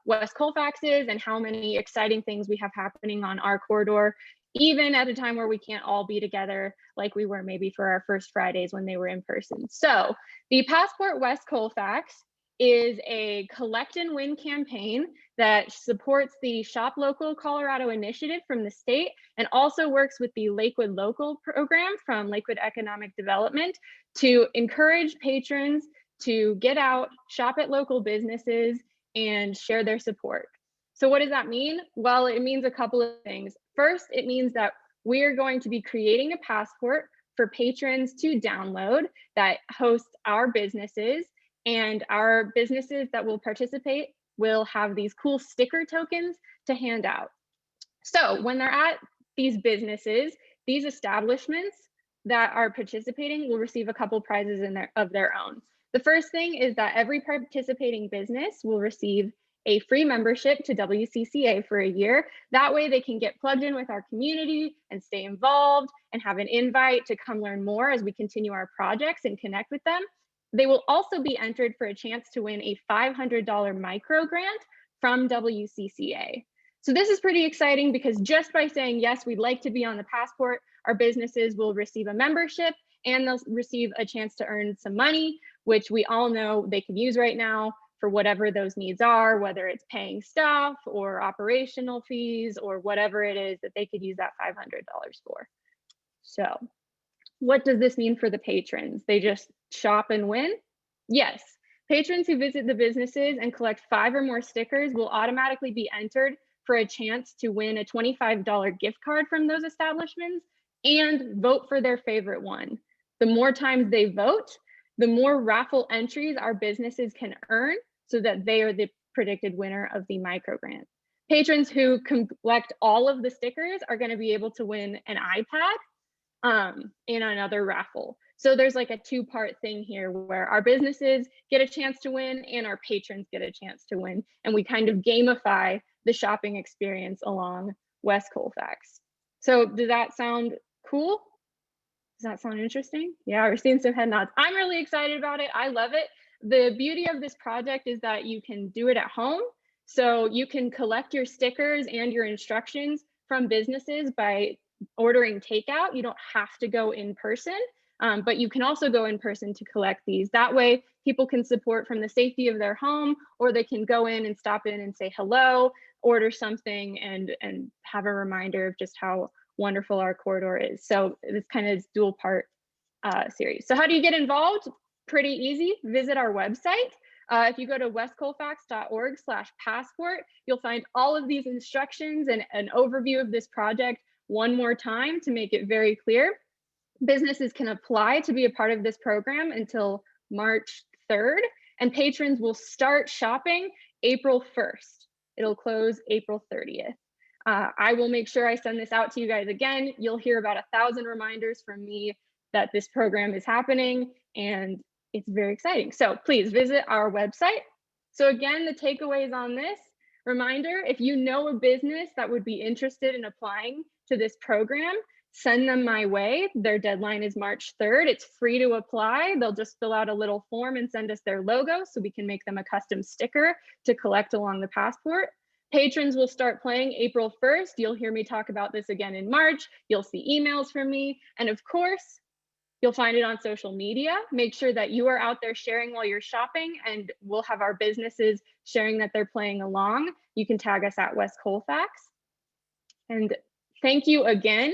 West Colfax is and how many exciting things we have happening on our corridor, even at a time where we can't all be together like we were maybe for our first Fridays when they were in person. So the Passport West Colfax is a collect and win campaign that supports the Shop Local Colorado initiative from the state and also works with the Lakewood Local program from Lakewood Economic Development to encourage patrons to get out, shop at local businesses, and share their support. So what does that mean? Well, it means a couple of things. First, it means that we're going to be creating a passport for patrons to download that hosts our businesses, and our businesses that will participate will have these cool sticker tokens to hand out. So when they're at these businesses, these establishments that are participating will receive a couple prizes of their own. The first thing is that every participating business will receive a free membership to WCCA for a year. That way they can get plugged in with our community and stay involved and have an invite to come learn more as we continue our projects and connect with them. They will also be entered for a chance to win a $500 micro grant from WCCA. So this is pretty exciting because just by saying, yes, we'd like to be on the passport, our businesses will receive a membership and they'll receive a chance to earn some money, which we all know they can use right now for whatever those needs are, whether it's paying staff or operational fees or whatever it is that they could use that $500 for. So what does this mean for the patrons? They just shop and win? Yes. Patrons who visit the businesses and collect 5 or more stickers will automatically be entered for a chance to win a $25 gift card from those establishments and vote for their favorite one. The more times they vote, the more raffle entries our businesses can earn so that they are the predicted winner of the micro grant. Patrons who collect all of the stickers are going to be able to win an iPad in another raffle. So there's like a 2-part thing here where our businesses get a chance to win and our patrons get a chance to win. And we kind of gamify the shopping experience along West Colfax. So does that sound cool? Does that sound interesting? Yeah, we're seeing some head nods. I'm really excited about it. I love it. The beauty of this project is that you can do it at home. So you can collect your stickers and your instructions from businesses by ordering takeout. You don't have to go in person, but you can also go in person to collect these. That way people can support from the safety of their home, or they can go in and stop in and say hello, order something, and have a reminder of just how wonderful our corridor is. So this kind of dual part series. So how do you get involved? Pretty easy. Visit our website. If you go to westcolfax.org/passport, you'll find all of these instructions and an overview of this project one more time to make it very clear. Businesses can apply to be a part of this program until March 3rd, and patrons will start shopping April 1st. It'll close April 30th. I will make sure I send this out to you guys again. You'll hear about 1,000 reminders from me that this program is happening, and it's very exciting. So please visit our website. So again, the takeaways on this, reminder, if you know a business that would be interested in applying to this program, send them my way. Their deadline is March 3rd. It's free to apply. They'll just fill out a little form and send us their logo so we can make them a custom sticker to collect along the passport. Patrons will start playing April 1st. You'll hear me talk about this again in March. You'll see emails from me. And of course, you'll find it on social media. Make sure that you are out there sharing while you're shopping, and we'll have our businesses sharing that they're playing along. You can tag us at West Colfax. And thank you again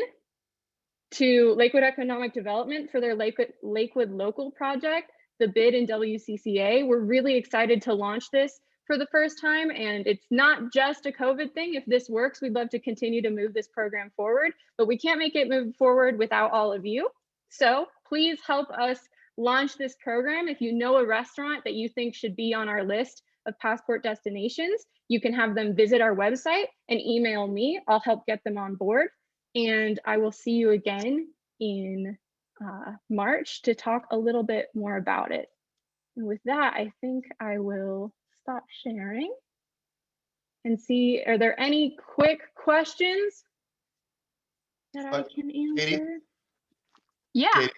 to Lakewood Economic Development for their Lakewood Local project, the bid in WCCA. We're really excited to launch this for the first time, and it's not just a COVID thing. If this works, we'd love to continue to move this program forward, but we can't make it move forward without all of you. So please help us launch this program. If you know a restaurant that you think should be on our list of passport destinations, you can have them visit our website and email me. I'll help get them on board. And I will see you again in March to talk a little bit more about it. And with that, I think I will stop sharing and see, are there any quick questions that I can answer? Katy? Yeah. Katy,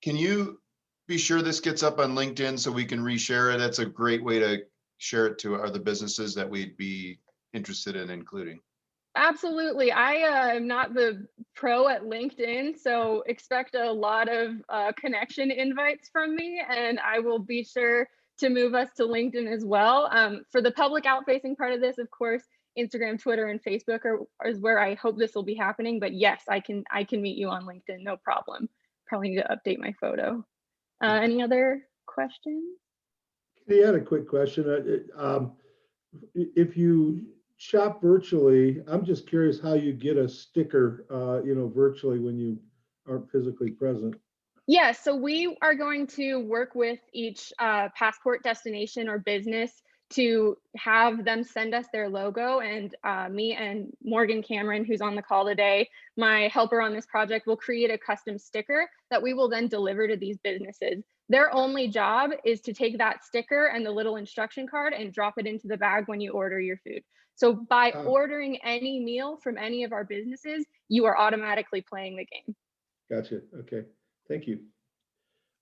can you be sure this gets up on LinkedIn so we can reshare it? That's a great way to share it to other businesses that we'd be interested in including. Absolutely. I am not the pro at LinkedIn, so expect a lot of connection invites from me, and I will be sure to move us to LinkedIn as well. For the public out-facing part of this, of course, Instagram, Twitter, and Facebook is where I hope this will be happening. But yes, I can meet you on LinkedIn, no problem. Probably need to update my photo. Any other questions? I had a quick question. If you shop virtually, I'm just curious how you get a sticker, virtually when you aren't physically present. Yeah, so we are going to work with each passport destination or business to have them send us their logo, and me and Morgan Cameron, who's on the call today, my helper on this project, will create a custom sticker that we will then deliver to these businesses. Their only job is to take that sticker and the little instruction card and drop it into the bag when you order your food. So by ordering any meal from any of our businesses, you are automatically playing the game. Gotcha. Okay. Thank you.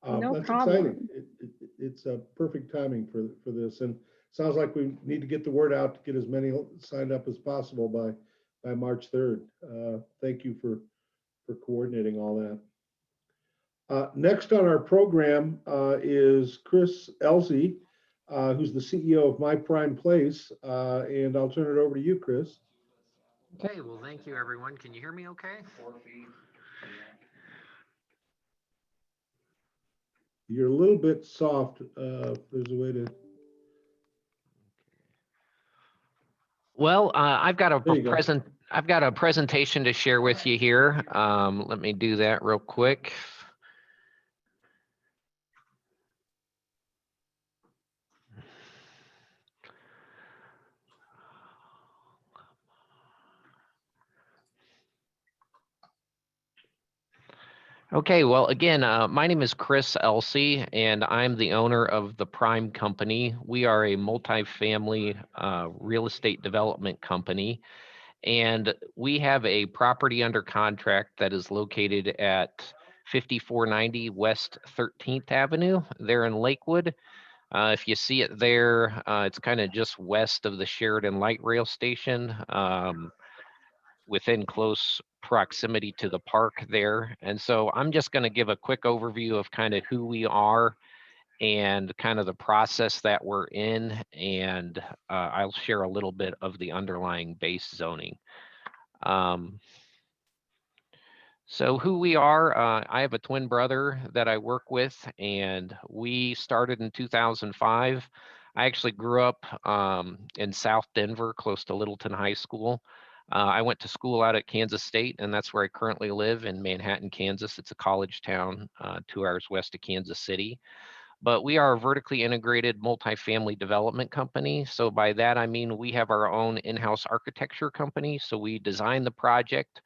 No That's problem. exciting. It's a perfect timing for this, and sounds like we need to get the word out to get as many signed up as possible by March 3rd. Thank you for coordinating all that. Next on our program is Chris Elsey, who's the CEO of My Prime Place, and I'll turn it over to you, Chris. Okay, well, thank you, everyone. Can you hear me okay? You're a little bit soft. There's a way to. Well, I've got a presentation to share with you here. Let me do that real quick. Okay, well, again, my name is Chris Elsey, and I'm the owner of the Prime Company. We are a multifamily real estate development company, and we have a property under contract that is located at 5490 West 13th Avenue there in Lakewood. If you see it there, it's kind of just west of the Sheridan Light Rail Station, within close proximity to the park there. And so I'm just going to give a quick overview of kind of who we are and kind of the process that we're in, and I'll share a little bit of the underlying base zoning. So who we are, I have a twin brother that I work with, and we started in 2005. I actually grew up in South Denver, close to Littleton High School. I went to school out at Kansas State, and that's where I currently live in Manhattan, Kansas. It's a college town 2 hours west of Kansas City. But we are a vertically integrated multifamily development company. So by that, I mean we have our own in-house architecture company. So we design the project.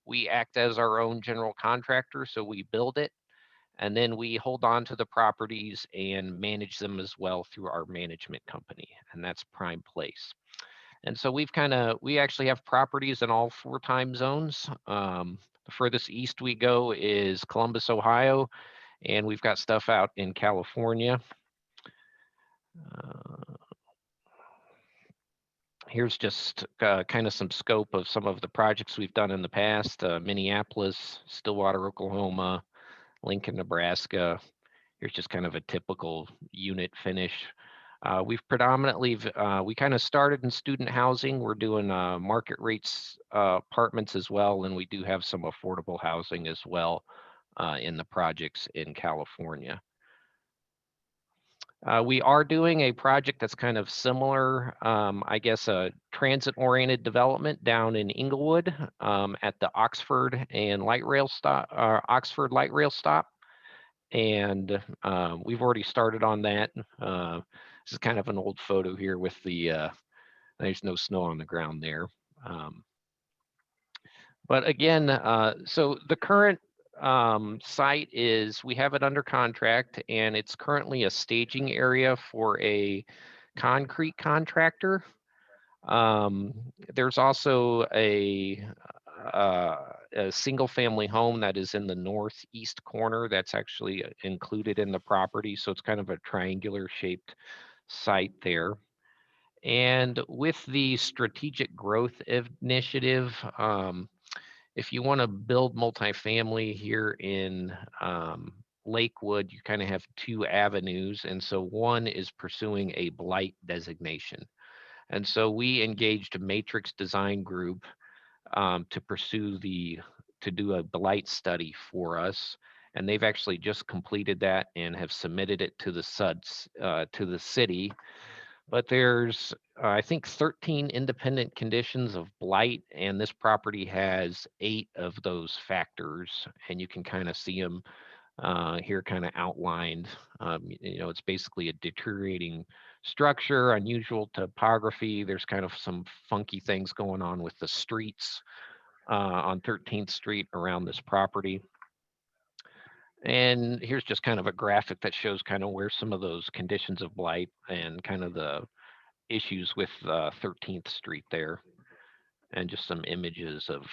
We act as our own general contractor. So we build it, and then we hold on to the properties and manage them as well through our management company, and that's Prime Place. And so we actually have properties in all 4 time zones. The furthest east we go is Columbus, Ohio, and we've got stuff out in California. Here's just kind of some scope of some of the projects we've done in the past. Minneapolis, Stillwater, Oklahoma, Lincoln, Nebraska. Here's just kind of a typical unit finish. We've predominantly, we kind of started in student housing. We're doing market rates apartments as well, and we do have some affordable housing as well in the projects in California. We are doing a project that's kind of similar, I guess, a transit-oriented development down in Inglewood at the Oxford and light rail stop, Oxford light rail stop, and we've already started on that. This is kind of an old photo here with the there's no snow on the ground there. But again, so the current site is, we have it under contract, and it's currently a staging area for a concrete contractor. There's also a single family home that is in the northeast corner that's actually included in the property. So it's kind of a triangular shaped site there. And with the strategic growth initiative, if you want to build multifamily here in Lakewood, you kind of have two avenues. And so one is pursuing a blight designation. And so we engaged a matrix design group to pursue to do a blight study for us. And they've actually just completed that and have submitted it to the SUDS, to the city. But there's, I think, 13 independent conditions of blight, and this property has 8 of those factors, and you can kind of see them here kind of outlined. You know, it's basically a deteriorating structure, unusual topography. There's kind of some funky things going on with the streets on 13th Street around this property. And here's just kind of a graphic that shows kind of where some of those conditions of blight and kind of the issues with 13th Street there, and just some images of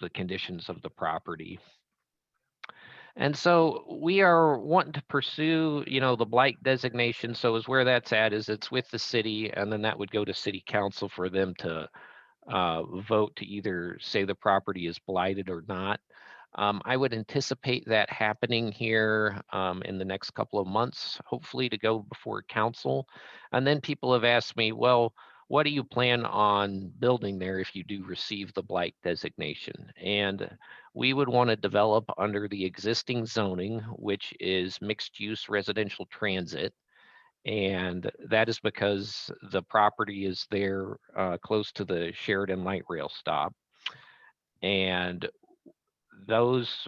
the conditions of the property. And so we are wanting to pursue, you know, the blight designation. So is where that's at is it's with the city, and then that would go to city council for them to vote to either say the property is blighted or not. I would anticipate that happening here in the next couple of months, hopefully to go before council. And then people have asked me, well, what do you plan on building there if you do receive the blight designation? And we would want to develop under the existing zoning, which is mixed use residential transit. And that is because the property is there close to the Sheridan light rail stop. And those,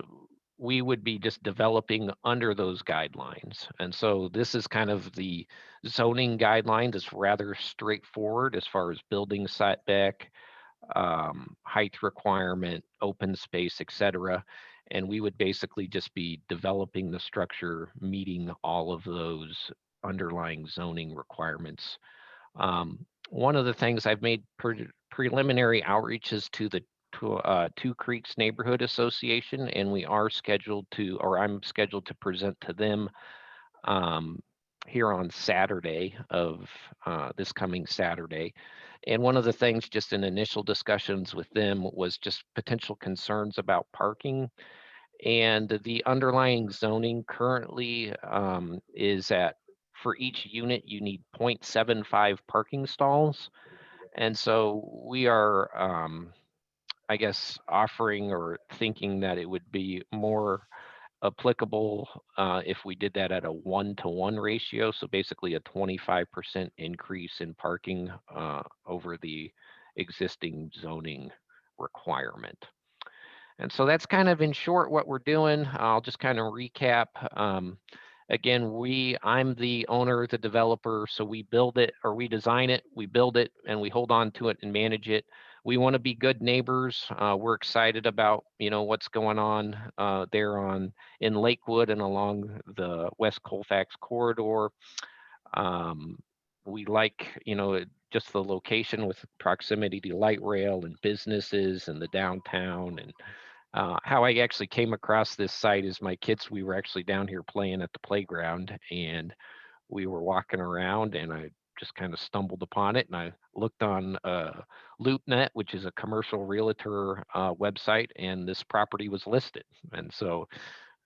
we would be just developing under those guidelines. And so this is kind of the zoning guidelines. It's rather straightforward as far as building setback, height requirement, open space, etc. And we would basically just be developing the structure, meeting all of those underlying zoning requirements. One of the things I've made preliminary outreaches to the Two Creeks Neighborhood Association, and we are scheduled to, or I'm scheduled to present to them here on Saturday of this coming Saturday. And one of the things just in initial discussions with them was just potential concerns about parking. And the underlying zoning currently is at, for each unit, you need 0.75 parking stalls. And so we are, I guess, offering or thinking that it would be more applicable if we did that at a 1-to-1 ratio. So basically a 25% increase in parking over the existing zoning requirement. And so that's kind of in short what we're doing. I'll just kind of recap. Again, I'm the owner, the developer, so we build it, or we design it, we build it, and we hold on to it and manage it. We want to be good neighbors. We're excited about, you know, what's going on there in Lakewood and along the West Colfax corridor. We like, you know, just the location with proximity to light rail and businesses and the downtown. And how I actually came across this site is my kids, we were actually down here playing at the playground, and we were walking around, and I just kind of stumbled upon it, and I looked on LoopNet, which is a commercial realtor website, and this property was listed. And so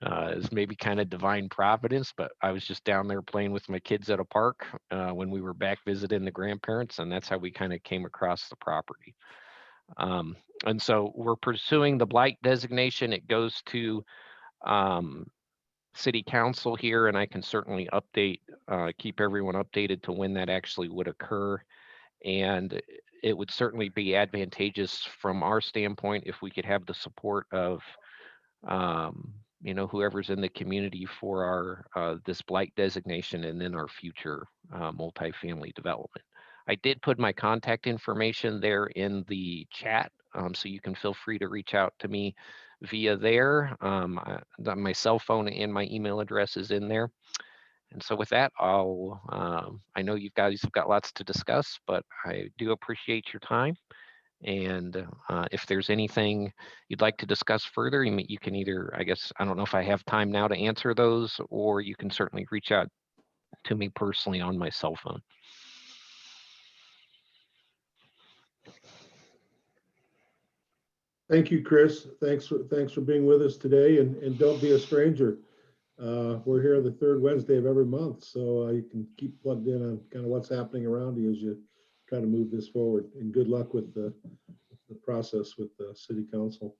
it's maybe kind of divine providence, but I was just down there playing with my kids at a park when we were back visiting the grandparents, and that's how we kind of came across the property. And so we're pursuing the blight designation. It goes to City Council here, and I can certainly update, keep everyone updated to when that actually would occur. And it would certainly be advantageous from our standpoint if we could have the support of whoever's in the community for our this blight designation and then our future multifamily development. I did put my contact information there in the chat, so you can feel free to reach out to me via there. My cell phone and my email address is in there. And so with that, I know you guys have got lots to discuss, but I do appreciate your time. And if there's anything you'd like to discuss further, you can either, I guess, I don't know if I have time now to answer those, or you can certainly reach out to me personally on my cell phone. Thank you, Chris. Thanks for being with us today, and don't be a stranger. We're here the third Wednesday of every month, so you can keep plugged in on kind of what's happening around you as you try to move this forward. And good luck with the process with the City Council.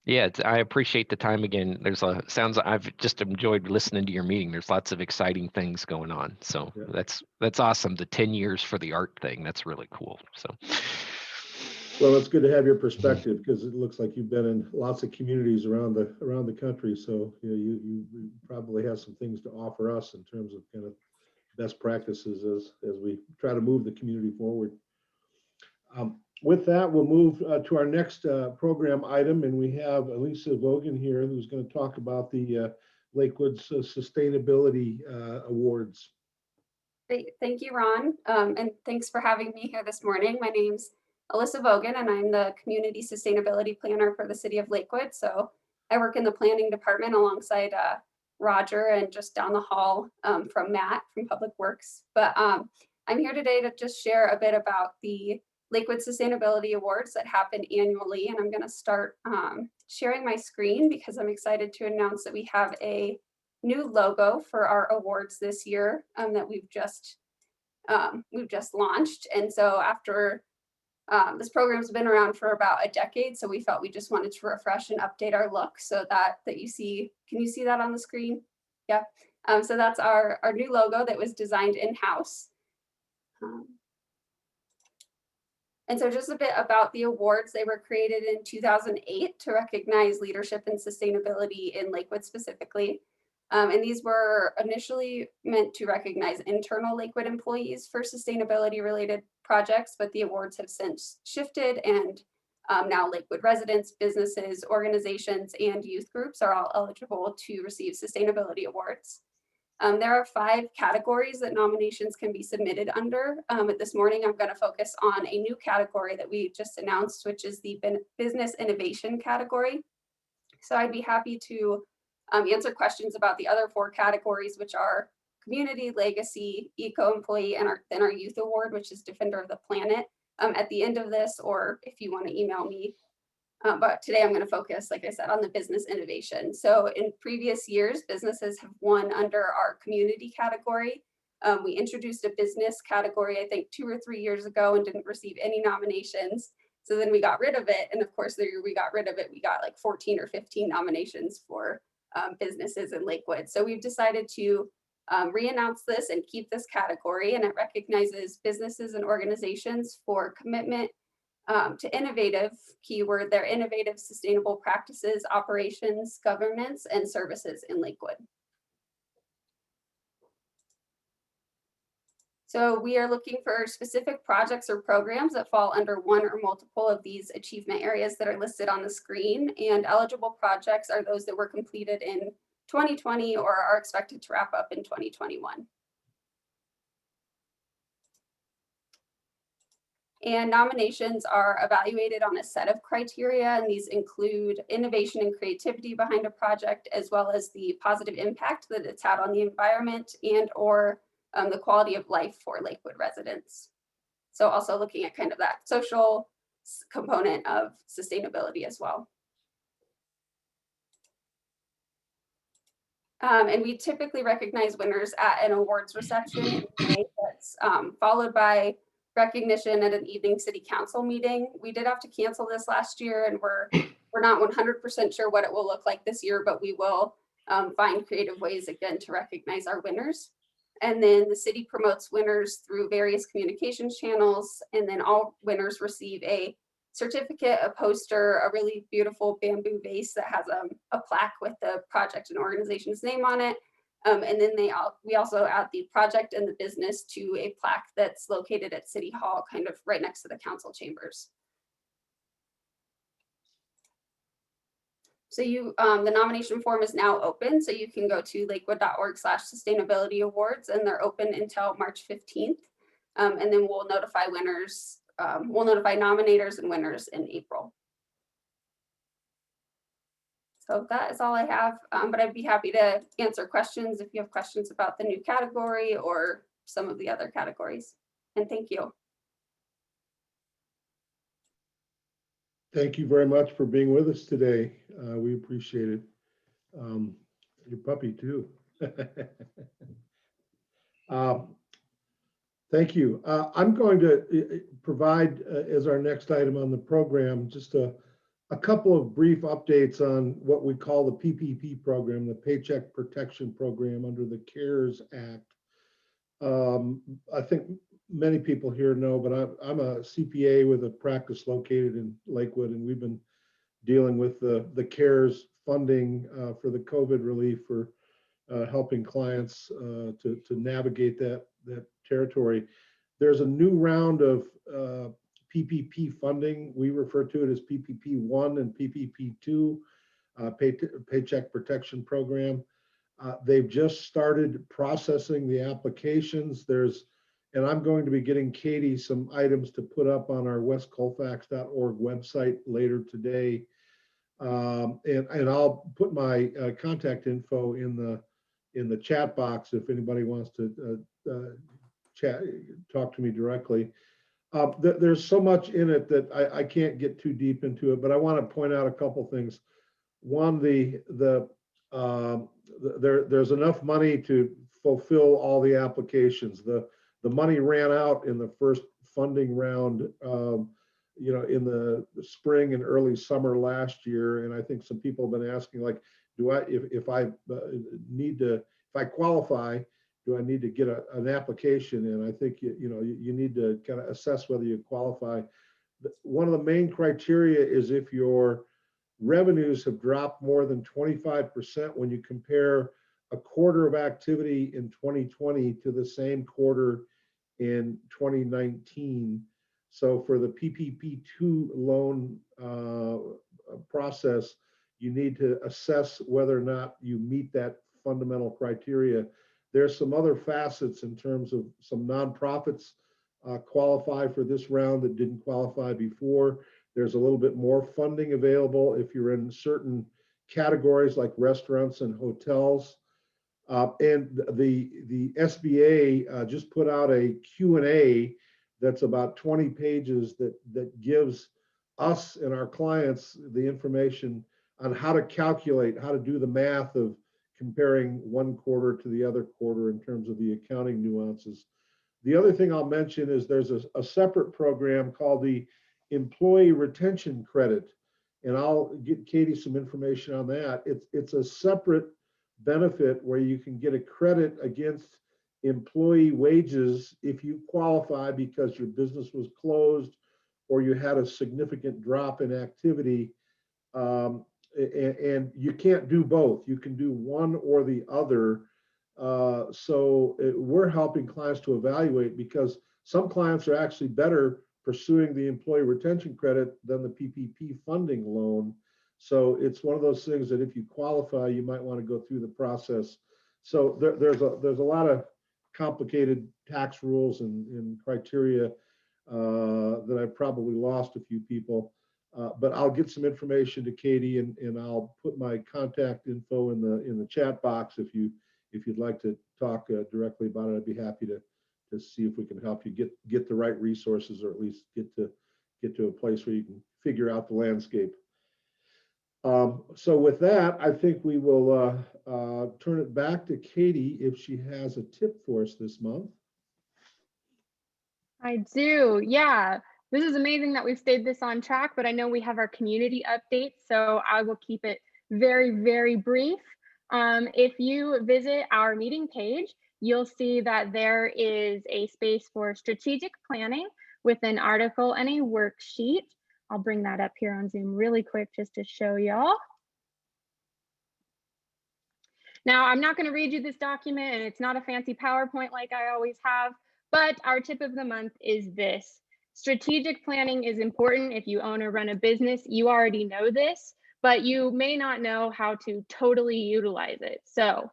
Yeah, I appreciate the time again. I've just enjoyed listening to your meeting. There's lots of exciting things going on. So yeah. That's awesome. The 10 years for the art thing, that's really cool. So. Well, it's good to have your perspective, because it looks like you've been in lots of communities around the country. So you probably have some things to offer us in terms of kind of best practices as we try to move the community forward. With that, we'll move to our next program item, and we have Alexis Vogan here, who's going to talk about the Lakewood's Sustainability Awards. Great. Thank you, Ron, and thanks for having me here this morning. My name's Alyssa Vogan, and I'm the Community Sustainability Planner for the City of Lakewood. So I work in the planning department alongside Roger, and just down the hall from Matt from Public Works. But I'm here today to just share a bit about the Lakewood Sustainability Awards that happen annually. And I'm going to start sharing my screen because I'm excited to announce that we have a new logo for our awards this year that we've just launched. And so after this program's been around for about a decade, so we felt we just wanted to refresh and update our look so that you see. Can you see that on the screen? Yep. So that's our new logo that was designed in-house. And so just a bit about the awards. They were created in 2008 to recognize leadership and sustainability in Lakewood specifically. And these were initially meant to recognize internal Lakewood employees for sustainability related projects, but the awards have since shifted, and now Lakewood residents, businesses, organizations, and youth groups are all eligible to receive sustainability awards. There are 5 categories that nominations can be submitted under. But this morning, I'm going to focus on a new category that we just announced, which is the business innovation category. So I'd be happy to answer questions about the other 4 categories, which are community, legacy, eco-employee, and then our youth award, which is Defender of the Planet, at the end of this, or if you want to email me. But today I'm going to focus, like I said, on the business innovation. So in previous years, businesses have won under our community category. We introduced a business category, I think 2 or 3 years ago, and didn't receive any nominations. So then we got rid of it. And of course, the year we got rid of it, we got like 14 or 15 nominations for businesses in Lakewood. So we've decided to re-announce this and keep this category, and it recognizes businesses and organizations for commitment to innovative, keyword there, innovative sustainable practices, operations, governance, and services in Lakewood. So we are looking for specific projects or programs that fall under one or multiple of these achievement areas that are listed on the screen, and eligible projects are those that were completed in 2020 or are expected to wrap up in 2021. And nominations are evaluated on a set of criteria, and these include innovation and creativity behind a project, as well as the positive impact that it's had on the environment and or the quality of life for Lakewood residents. So also looking at kind of that social component of sustainability as well. And we typically recognize winners at an awards reception in May that's followed by recognition at an evening city council meeting. We did have to cancel this last year, and we're not 100% sure what it will look like this year, but we will find creative ways again to recognize our winners. And then the city promotes winners through various communications channels, and then all winners receive a certificate, a poster, a really beautiful bamboo vase that has a plaque with the project and organization's name on it. And then we also add the project and the business to a plaque that's located at City Hall, kind of right next to the council chambers. So the nomination form is now open, so you can go to lakewood.org/sustainability awards, and they're open until March 15th. And then we'll notify winners. We'll notify nominators and winners in April. So that is all I have, but I'd be happy to answer questions if you have questions about the new category or some of the other categories. And thank you. Thank you very much for being with us today. We appreciate it. Your puppy too. Thank you. I'm going to provide as our next item on the program just a couple of brief updates on what we call the PPP program, the Paycheck Protection Program under the CARES Act. I think many people here know, but I'm a CPA with a practice located in Lakewood, and we've been dealing with the CARES funding for the COVID relief for helping clients to navigate that territory. There's a new round of PPP funding. We refer to it as PPP1 and PPP2, Paycheck Protection Program. They've just started processing the applications. And I'm going to be getting Katy some items to put up on our westcolfax.org website later today. And I'll put my contact info in the chat box if anybody wants to talk to me directly. There's so much in it that I can't get too deep into it, but I want to point out a couple things. One, there's enough money to fulfill all the applications. The money ran out in the first funding round, in the spring and early summer last year, and I think some people have been asking, like, if I qualify, do I need to get an application in? I think you need to kind of assess whether you qualify. One of the main criteria is if your revenues have dropped more than 25% when you compare a quarter of activity in 2020 to the same quarter in 2019. So for the PPP2 loan process, you need to assess whether or not you meet that fundamental criteria. There's some other facets in terms of some nonprofits qualify for this round that didn't qualify before. There's a little bit more funding available if you're in certain categories like restaurants and hotels. And the SBA just put out a Q&A that's about 20 pages that gives us and our clients the information on how to calculate, how to do the math of comparing one quarter to the other quarter in terms of the accounting nuances. The other thing I'll mention is there's a separate program called the Employee Retention Credit, and I'll get Katy some information on that. It's a separate benefit where you can get a credit against employee wages if you qualify because your business was closed or you had a significant drop in activity. And you can't do both. You can do one or the other. We're helping clients to evaluate because some clients are actually better pursuing the employee retention credit than the PPP funding loan. So it's one of those things that if you qualify, you might want to go through the process. So there's a lot of complicated tax rules and criteria. that I probably lost a few people. But I'll get some information to Katie, and I'll put my contact info in the chat box if you'd like to talk directly about it. I'd be happy to see if we can help you get the right resources, or at least get to a place where you can figure out the landscape. So with that, I think we will turn it back to Katie if she has a tip for us this month. I do, yeah. This is amazing that we've stayed this on track, but I know we have our community updates, so I will keep it very, very brief. If you visit our meeting page, you'll see that there is a space for strategic planning with an article and a worksheet. I'll bring that up here on Zoom really quick just to show y'all. Now, I'm not going to read you this document, and it's not a fancy PowerPoint like I always have, but our tip of the month is this. Strategic planning is important if you own or run a business. You already know this, but you may not know how to totally utilize it. So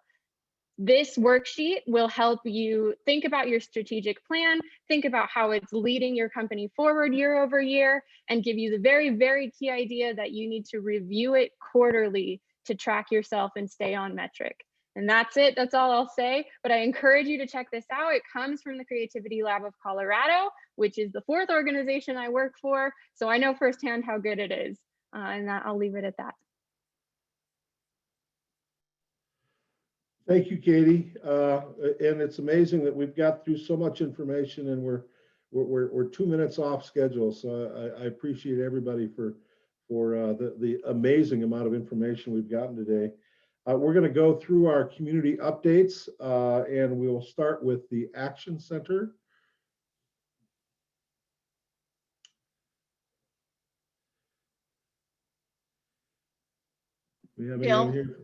this worksheet will help you think about your strategic plan, think about how it's leading your company forward year over year, and give you the very, very key idea that you need to review it quarterly to track yourself and stay on metric. And that's it. That's all I'll say. But I encourage you to check this out. It comes from the Creativity Lab of Colorado, which is the 4th organization I work for. So I know firsthand how good it is. And I'll leave it at that. Thank you, Katie. And it's amazing that we've got through so much information, and we're 2 minutes off schedule. So I appreciate everybody for the amazing amount of information we've gotten today. We're going to go through our community updates, and we will start with the Action Center. We have anyone here?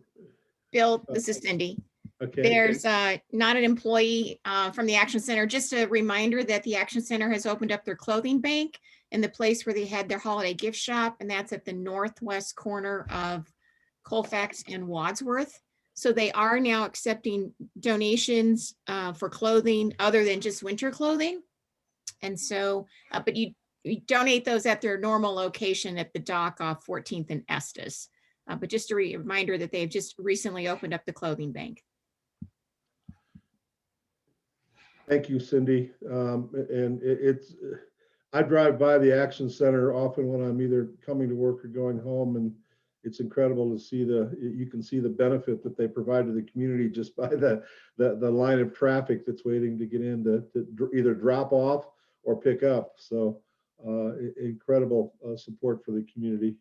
Bill, this is Cindy. Okay. There's not an employee from the Action Center. Just a reminder that the Action Center has opened up their clothing bank in the place where they had their holiday gift shop, and that's at the northwest corner of Colfax and Wadsworth. So they are now accepting donations for clothing other than just winter clothing. And so, but you donate those at their normal location at the dock off 14th and Estes. But just a reminder that they've just recently opened up the clothing bank. Thank you, Cindy. And I drive by the Action Center often when I'm either coming to work or going home, and it's incredible to see you can see the benefit that they provide to the community just by the line of traffic that's waiting to get in to either drop off or pick up. So incredible support for the community.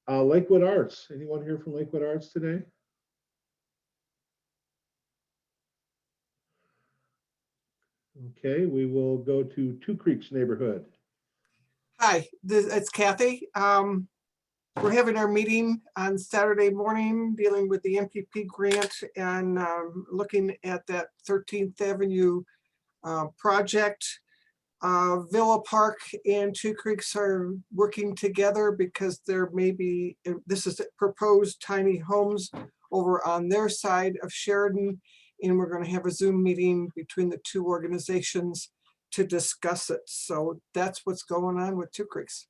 Lakewood Arts, anyone here from Lakewood Arts today? Okay, we will go to Two Creeks neighborhood. Hi, it's Kathy. We're having our meeting on Saturday morning dealing with the MPP grant and looking at that 13th Avenue project. Villa Park and Two Creeks are working together because there may be, this is proposed tiny homes over on their side of Sheridan, and we're going to have a Zoom meeting between the two organizations to discuss it. So that's what's going on with Two Creeks.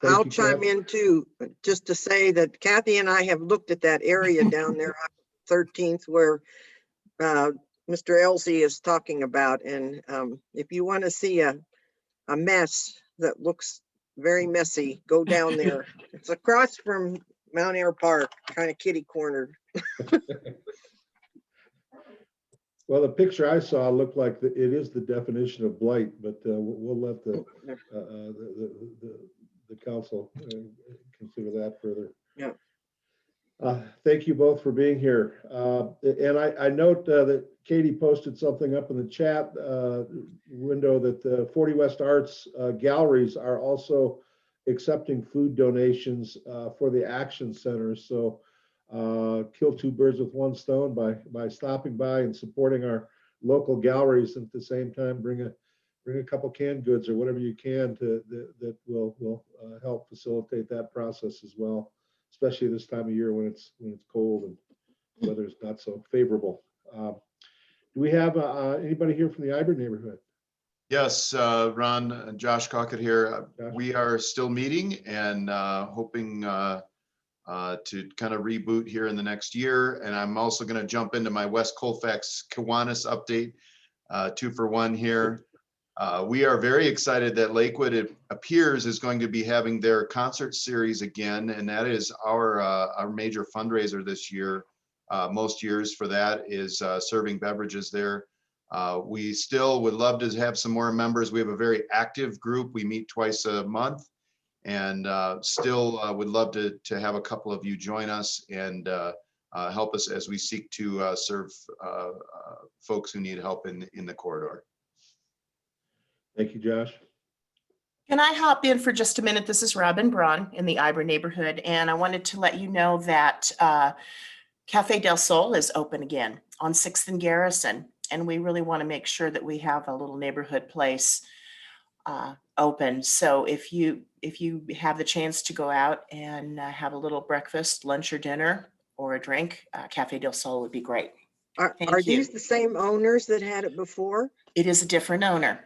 I'll chime in too, just to say that Kathy and I have looked at that area down there on 13th where Mr. Elsie is talking about. And if you want to see a mess that looks very messy, go down there. It's across from Mount Air Park, kind of kitty cornered. Well, the picture I saw looked like it is the definition of blight, but we'll let the council consider that further. Yeah. Thank you both for being here. And I note that Katie posted something up in the chat window that the 40 West Arts galleries are also accepting food donations for the Action Center. So kill two birds with one stone by stopping by and supporting our local galleries, and at the same time bring a couple canned goods or whatever you can that will help facilitate that process as well, especially this time of year when it's cold and weather's not so favorable. Do we have anybody here from the Iber neighborhood? Yes, Ron, Josh Cockett here. Josh. We are still meeting and hoping to kind of reboot here in the next year. And I'm also going to jump into my West Colfax Kiwanis update, 2-for-1 here. We are very excited that Lakewood, it appears, is going to be having their concert series again, and that is our major fundraiser this year. Most years for that is serving beverages there. We still would love to have some more members. We have a very active group. We meet twice a month, and still would love to have a couple of you join us and help us as we seek to serve folks who need help in the corridor. Thank you, Josh. Can I hop in for just a minute? This is Robin Braun in the Ibra neighborhood, and I wanted to let you know that Cafe del Sol is open again on 6th and Garrison, and we really want to make sure that we have a little neighborhood place open. So if you have the chance to go out and have a little breakfast, lunch, or dinner, or a drink, Cafe del Sol would be great. Are these the same owners that had it before? It is a different owner.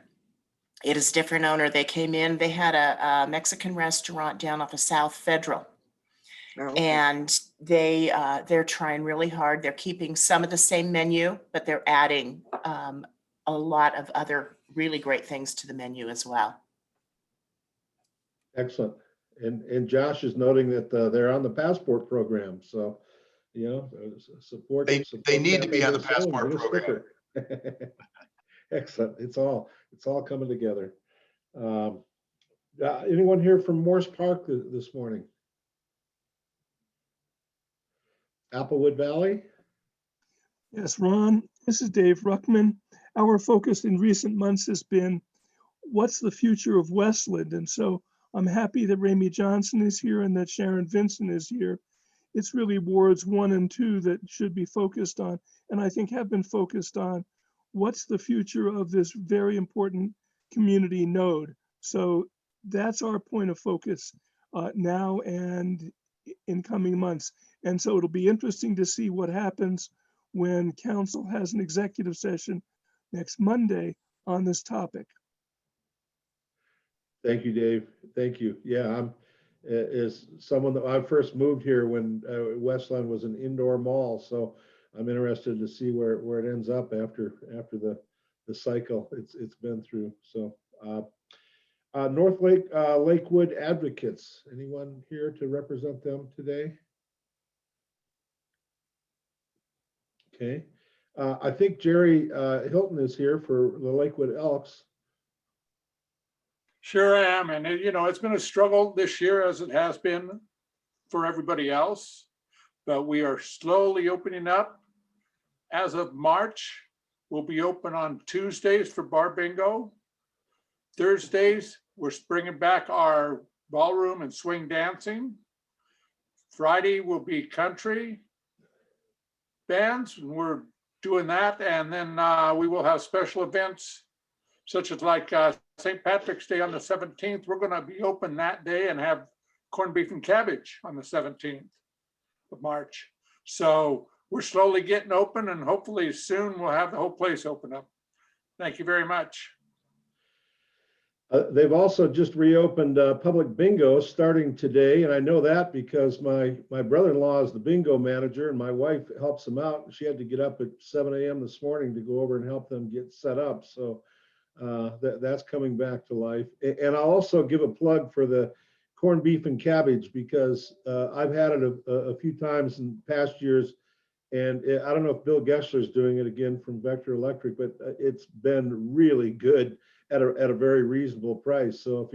It is a different owner. They came in, they had a Mexican restaurant down off of South Federal. Oh, okay. And they're trying really hard. They're keeping some of the same menu, but they're adding a lot of other really great things to the menu as well. Excellent. And Josh is noting that they're on the passport program. So, you know, support. They need to Cafe be on the del Sol, passport get a program. sticker. Excellent. It's all coming together. Anyone here from Morse Park this morning? Applewood Valley? Yes, Ron, this is Dave Ruckman. Our focus in recent months has been what's the future of Westland? And so I'm happy that Ramey Johnson is here and that Sharon Vincent is here. It's really wards 1 and 2 that should be focused on, and I think have been focused on what's the future of this very important community node. So that's our point of focus now and in coming months. And so it'll be interesting to see what happens when council has an executive session next Monday on this topic. Thank you, Dave. Thank you. Yeah, I'm as someone that I first moved here when Westland was an indoor mall. So I'm interested to see where it ends up after the cycle it's been through. So North Lakewood Advocates, anyone here to represent them today? Okay, I think Jerry Hilton is here for the Lakewood Elks. Sure am, and you know, it's been a struggle this year as it has been for everybody else, but we are slowly opening up. As of March, we'll be open on Tuesdays for bar bingo. Thursdays, we're bringing back our ballroom and swing dancing. Friday will be country bands, and we're doing that. And then we will have special events such as like St. Patrick's Day on the 17th. We're going to be open that day and have corned beef and cabbage on the 17th of March. So we're slowly getting open, and hopefully soon we'll have the whole place open up. Thank you very much. They've also just reopened public bingo starting today, and I know that because my brother-in-law is the bingo manager, and my wife helps him out. She had to get up at 7 a.m. this morning to go over and help them get set up. So that's coming back to life. And I'll also give a plug for the corned beef and cabbage because I've had it a few times in past years, and I don't know if Bill Gessler's doing it again from Vector Electric, but it's been really good at a very reasonable price. So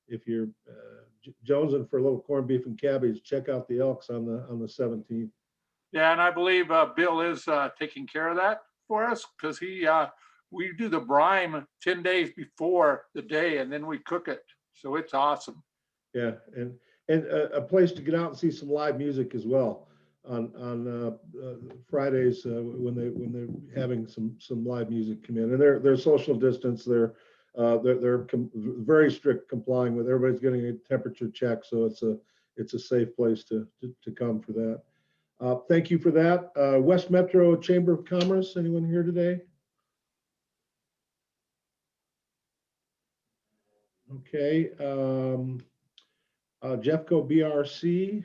if you're jonesing for a little corned beef and cabbage, check out the Elks on the 17th. Yeah, and I believe Bill is taking care of that for us because we do the brine 10 days before the day, and then we cook it. So it's awesome. Yeah, and a place to get out and see some live music as well on Fridays when they're having some live music come in, and they're social distance. They're very strict complying with everybody's getting a temperature check, so it's a safe place to come for that. Thank you for that. West Metro Chamber of Commerce, anyone here today? Okay. Jeffco BRC,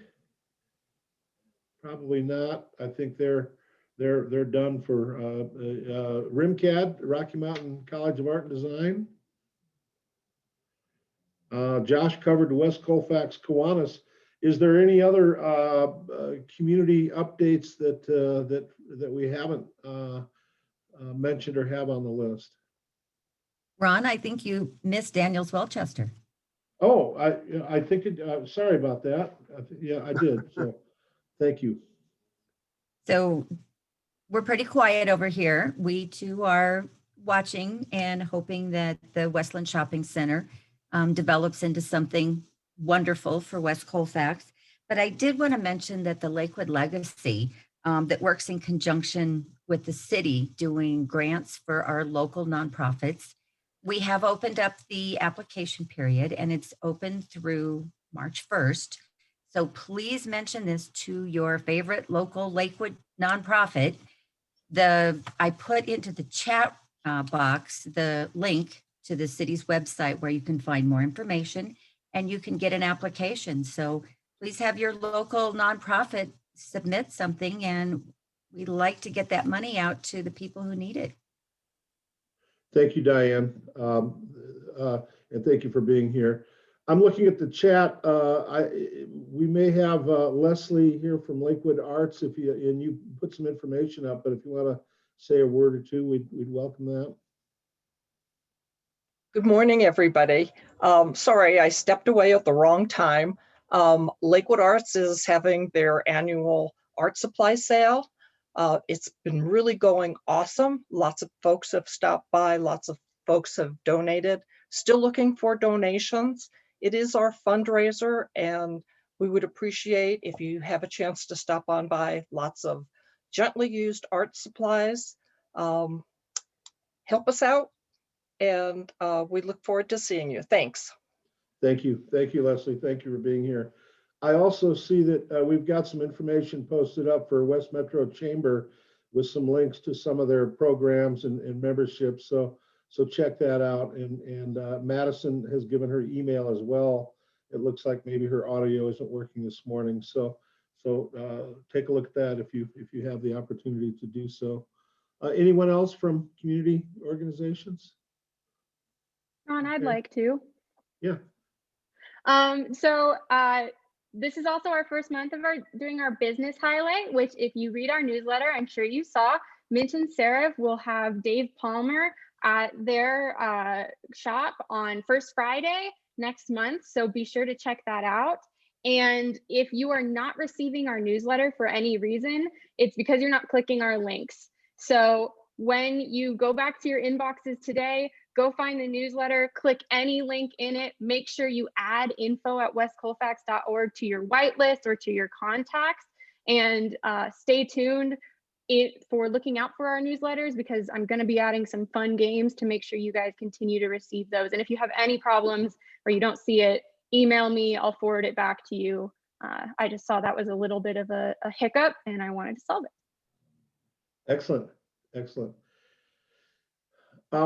probably not. I think they're done for RIMCAD, Rocky Mountain College of Art and Design. Josh covered West Colfax Kiwanis. Is there any other community updates that we haven't mentioned or have on the list? Ron, I think you missed Daniels Welchester. Oh, I think sorry about that. Yeah, I did. So thank you. So we're pretty quiet over here. We too are watching and hoping that the Westland Shopping Center develops into something wonderful for West Colfax. But I did want to mention that the Lakewood Legacy that works in conjunction with the city doing grants for our local nonprofits. We have opened up the application period and it's open through March 1st. So please mention this to your favorite local Lakewood nonprofit. I put into the chat box the link to the city's website where you can find more information and you can get an application. So please have your local nonprofit submit something, and we'd like to get that money out to the people who need it. Thank you, Diane. And thank you for being here. I'm looking at the chat. We may have Leslie here from Lakewood Arts and you put some information up, but if you want to say a word or two, we'd welcome that. Good morning, everybody. Sorry, I stepped away at the wrong time. Lakewood Arts is having their annual art supply sale. It's been really going awesome. Lots of folks have stopped by, lots of folks have donated. Still looking for donations. It is our fundraiser and we would appreciate if you have a chance to stop on by. Lots of gently used art supplies. Help us out and we look forward to seeing you. Thanks. Thank you. Thank you, Leslie. Thank you for being here. I also see that we've got some information posted up for West Metro Chamber with some links to some of their programs and memberships. So check that out. And Madison has given her email as well. It looks like maybe her audio isn't working this morning. So take a look at that if you have the opportunity to do so. Anyone else from community organizations? Ron, I'd like to. Yeah. This is also our first month of doing our business highlight, which if you read our newsletter, I'm sure you saw, Mint and Serif will have Dave Palmer at their shop on First Friday next month. So be sure to check that out. And if you are not receiving our newsletter for any reason, it's because you're not clicking our links. So when you go back to your inboxes today, go find the newsletter, click any link in it, make sure you add info@westcolfax.org to your whitelist or to your contacts, and stay tuned for looking out for our newsletters because I'm going to be adding some fun games to make sure you guys continue to receive those. And if you have any problems or you don't see it, email me, I'll forward it back to you. I just saw that was a little bit of a hiccup and I wanted to solve it. Excellent. Excellent.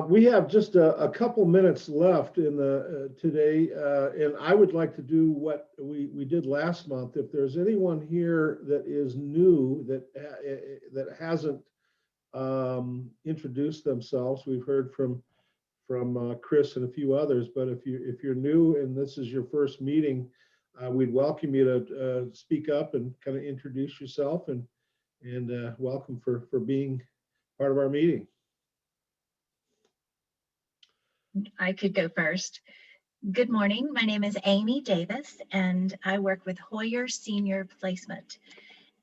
We have just a couple minutes left in the today, and I would like to do what we did last month. If there's anyone here that is new that hasn't introduced themselves, we've heard from Chris and a few others. But if you're new and this is your first meeting, we'd welcome you to speak up and kind of introduce yourself and welcome for being part of our meeting. I could go first. Good morning. My name is Amy Davis, and I work with Hoyer Senior Placement.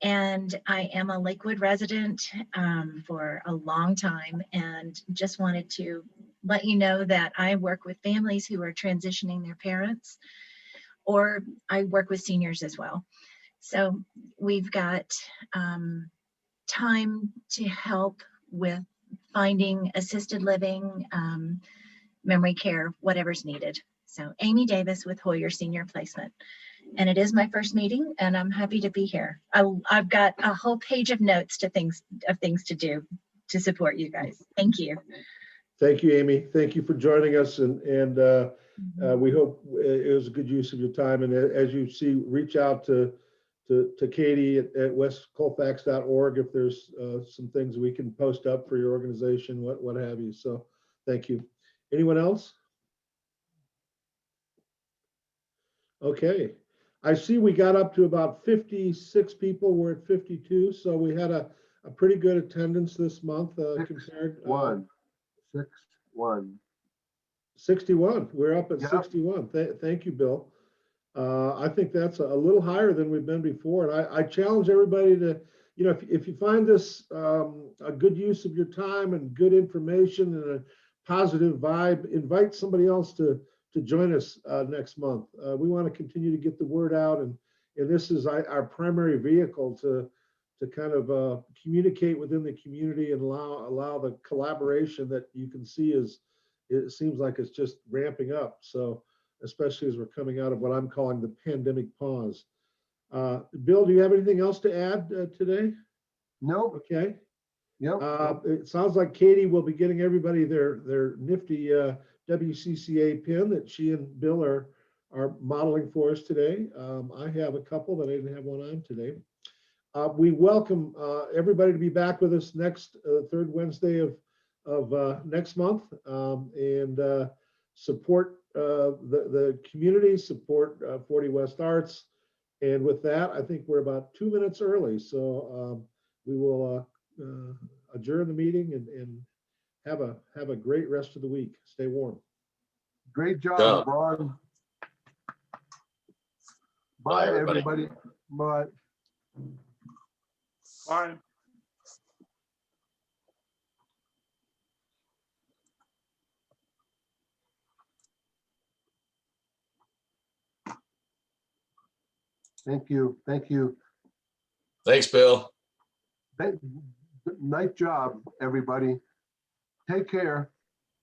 And I am a Lakewood resident for a long time, and just wanted to let you know that I work with families who are transitioning their parents, or I work with seniors as well. So we've got time to help with finding assisted living, memory care, whatever's needed. So Amy Davis with Hoyer Senior Placement. And it is my first meeting and I'm happy to be here. I've got a whole page of notes to things to do to support you guys. Thank you. Thank you, Amy. Thank you for joining us. And we hope it was a good use of your time. And as you see, reach out to Katy at westcolfax.org if there's some things we can post up for your organization, what have you. So thank you. Anyone else? Okay. I see we got up to about 56 people. We're at 52. So we had a pretty good attendance this month compared. 61. We're up at 61. Thank you, Bill. I think that's a little higher than we've been before. And I challenge everybody to, if you find this a good use of your time and good information and a positive vibe, invite somebody else to join us next month. We want to continue to get the word out. And this is our primary vehicle to kind of communicate within the community and allow the collaboration that you can see it seems like it's just ramping up. So especially as we're coming out of what I'm calling the pandemic pause. Bill, do you have anything else to add today? No. Okay. Yep. It sounds like Katy will be getting everybody their nifty WCCA pin that she and Bill are modeling for us today. I have a couple that I didn't have one on today. We welcome everybody to be back with us next third Wednesday of next month and support the community, support 40 West Arts. And with that, I think we're about 2 minutes early. So we will adjourn the meeting and have a great rest of the week. Stay warm. Great job, Ron. Bye, everybody. Bye. Bye. Thank you. Thank you. Thanks, Bill. Nice job, everybody. Take care.